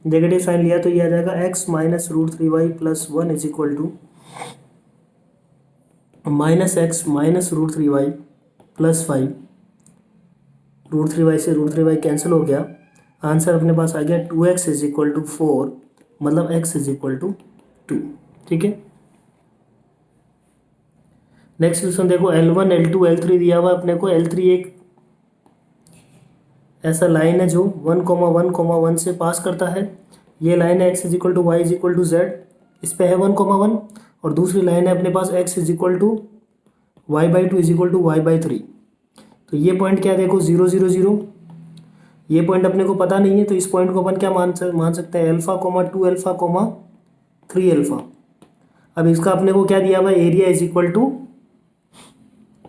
नेगेटिव साइन लिया तो ये आ जाएगा x minus root 3y plus 1 is equal to -x minus root 3y plus 5। Root 3y से रूट 3y कैंसिल हो गया, आंसर अपने पास आ गया 2x इज इक्वल टू 4, मतलब x इज इक्वल टू 2, ठीक है। नेक्स्ट क्वेश्चन देखो, L1 L2 L3 दिया हुआ अपने को। L3 एक ऐसा लाइन है जो 1,1,1 से पास करता है। ये लाइन है x is equal to y is equal to z, इस पे है 1,1, और दूसरी लाइन है अपने पास x is equal to y/2 is equal to y/3। तो ये पॉइंट क्या देखो 0 0 0, ये पॉइंट अपने को पता नहीं है, तो इस पॉइंट को अपन क्या मान सकते हैं, अल्फा 2 अल्फा 3 अल्फा। अब इसका अपने को क्या दिया हुआ है, एरिया इज इक्वल टू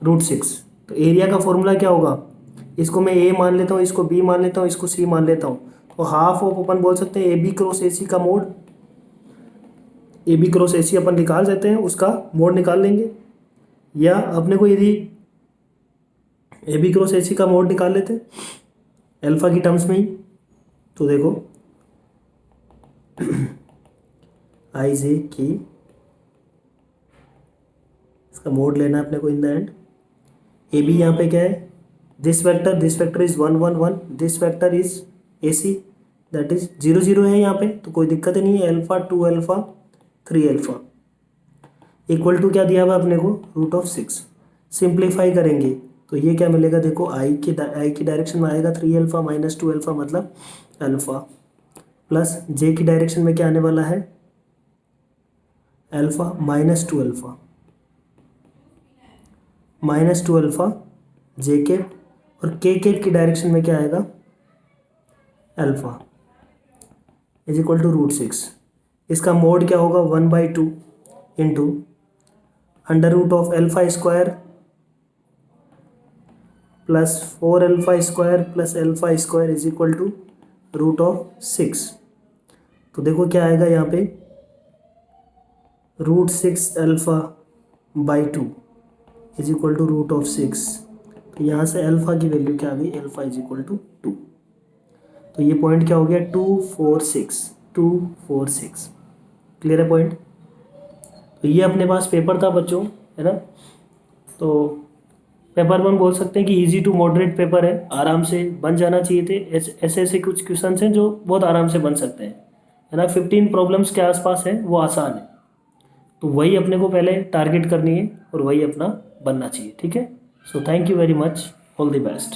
√6। तो एरिया का फॉर्मूला क्या होगा, इसको मैं a मान लेता हूँ, इसको b मान लेता हूँ, इसको c मान लेता हूँ। तो हाफ ऑफ अपन बोल सकते हैं AB क्रॉस AC का मोड, AB क्रॉस AC अपन निकाल देते हैं, उसका मोड निकाल लेंगे। या अपने को यदि AB क्रॉस AC का मोड निकाल लेते हैं अल्फा की टर्म्स में ही, तो देखो IJ इसका मोड लेना है अपने को इन द एंड। AB यहाँ पे क्या है, this vector is 1 1 1, this vector is AC that is 0 0 है यहाँ पे, तो कोई दिक्कत नहीं है। Alpha 2 alpha 3 alpha equal to क्या दिया हुआ अपने को, √6। सिंप्लीफाई करेंगे तो ये क्या मिलेगा, देखो I की डायरेक्शन में आएगा 3 अल्फा माइनस 2 अल्फा मतलब अल्फा, प्लस J की डायरेक्शन में क्या आने वाला है, alpha minus 2 alpha -2 alpha J cap, और K कैप की डायरेक्शन में क्या आएगा, अल्फा इज इक्वल टू √6। इसका मोड क्या होगा 1/2 into under root of alpha square plus 4 alpha square plus alpha square is equal to √6। तो देखो क्या आएगा यहाँ पे, √6 alpha by 2 is equal to √6। तो यहाँ से अल्फा की वैल्यू क्या आ गई, अल्फा इज इक्वल टू 2। तो ये पॉइंट क्या हो गया 246। क्लियर है पॉइंट। तो ये अपने पास पेपर था बच्चों, है ना। तो पेपर 1 बोल सकते हैं कि इजी टू मॉडरेट पेपर है, आराम से बन जाना चाहिए थे। ऐसे कुछ क्वेश्चन हैं जो बहुत आराम से बन सकते हैं, है ना। 15 प्रॉब्लम्स के आसपास है, वो आसान है। तो वही अपने को पहले टारगेट करनी है और वही अपना बनना चाहिए, ठीक है। So thank you very much, all the best.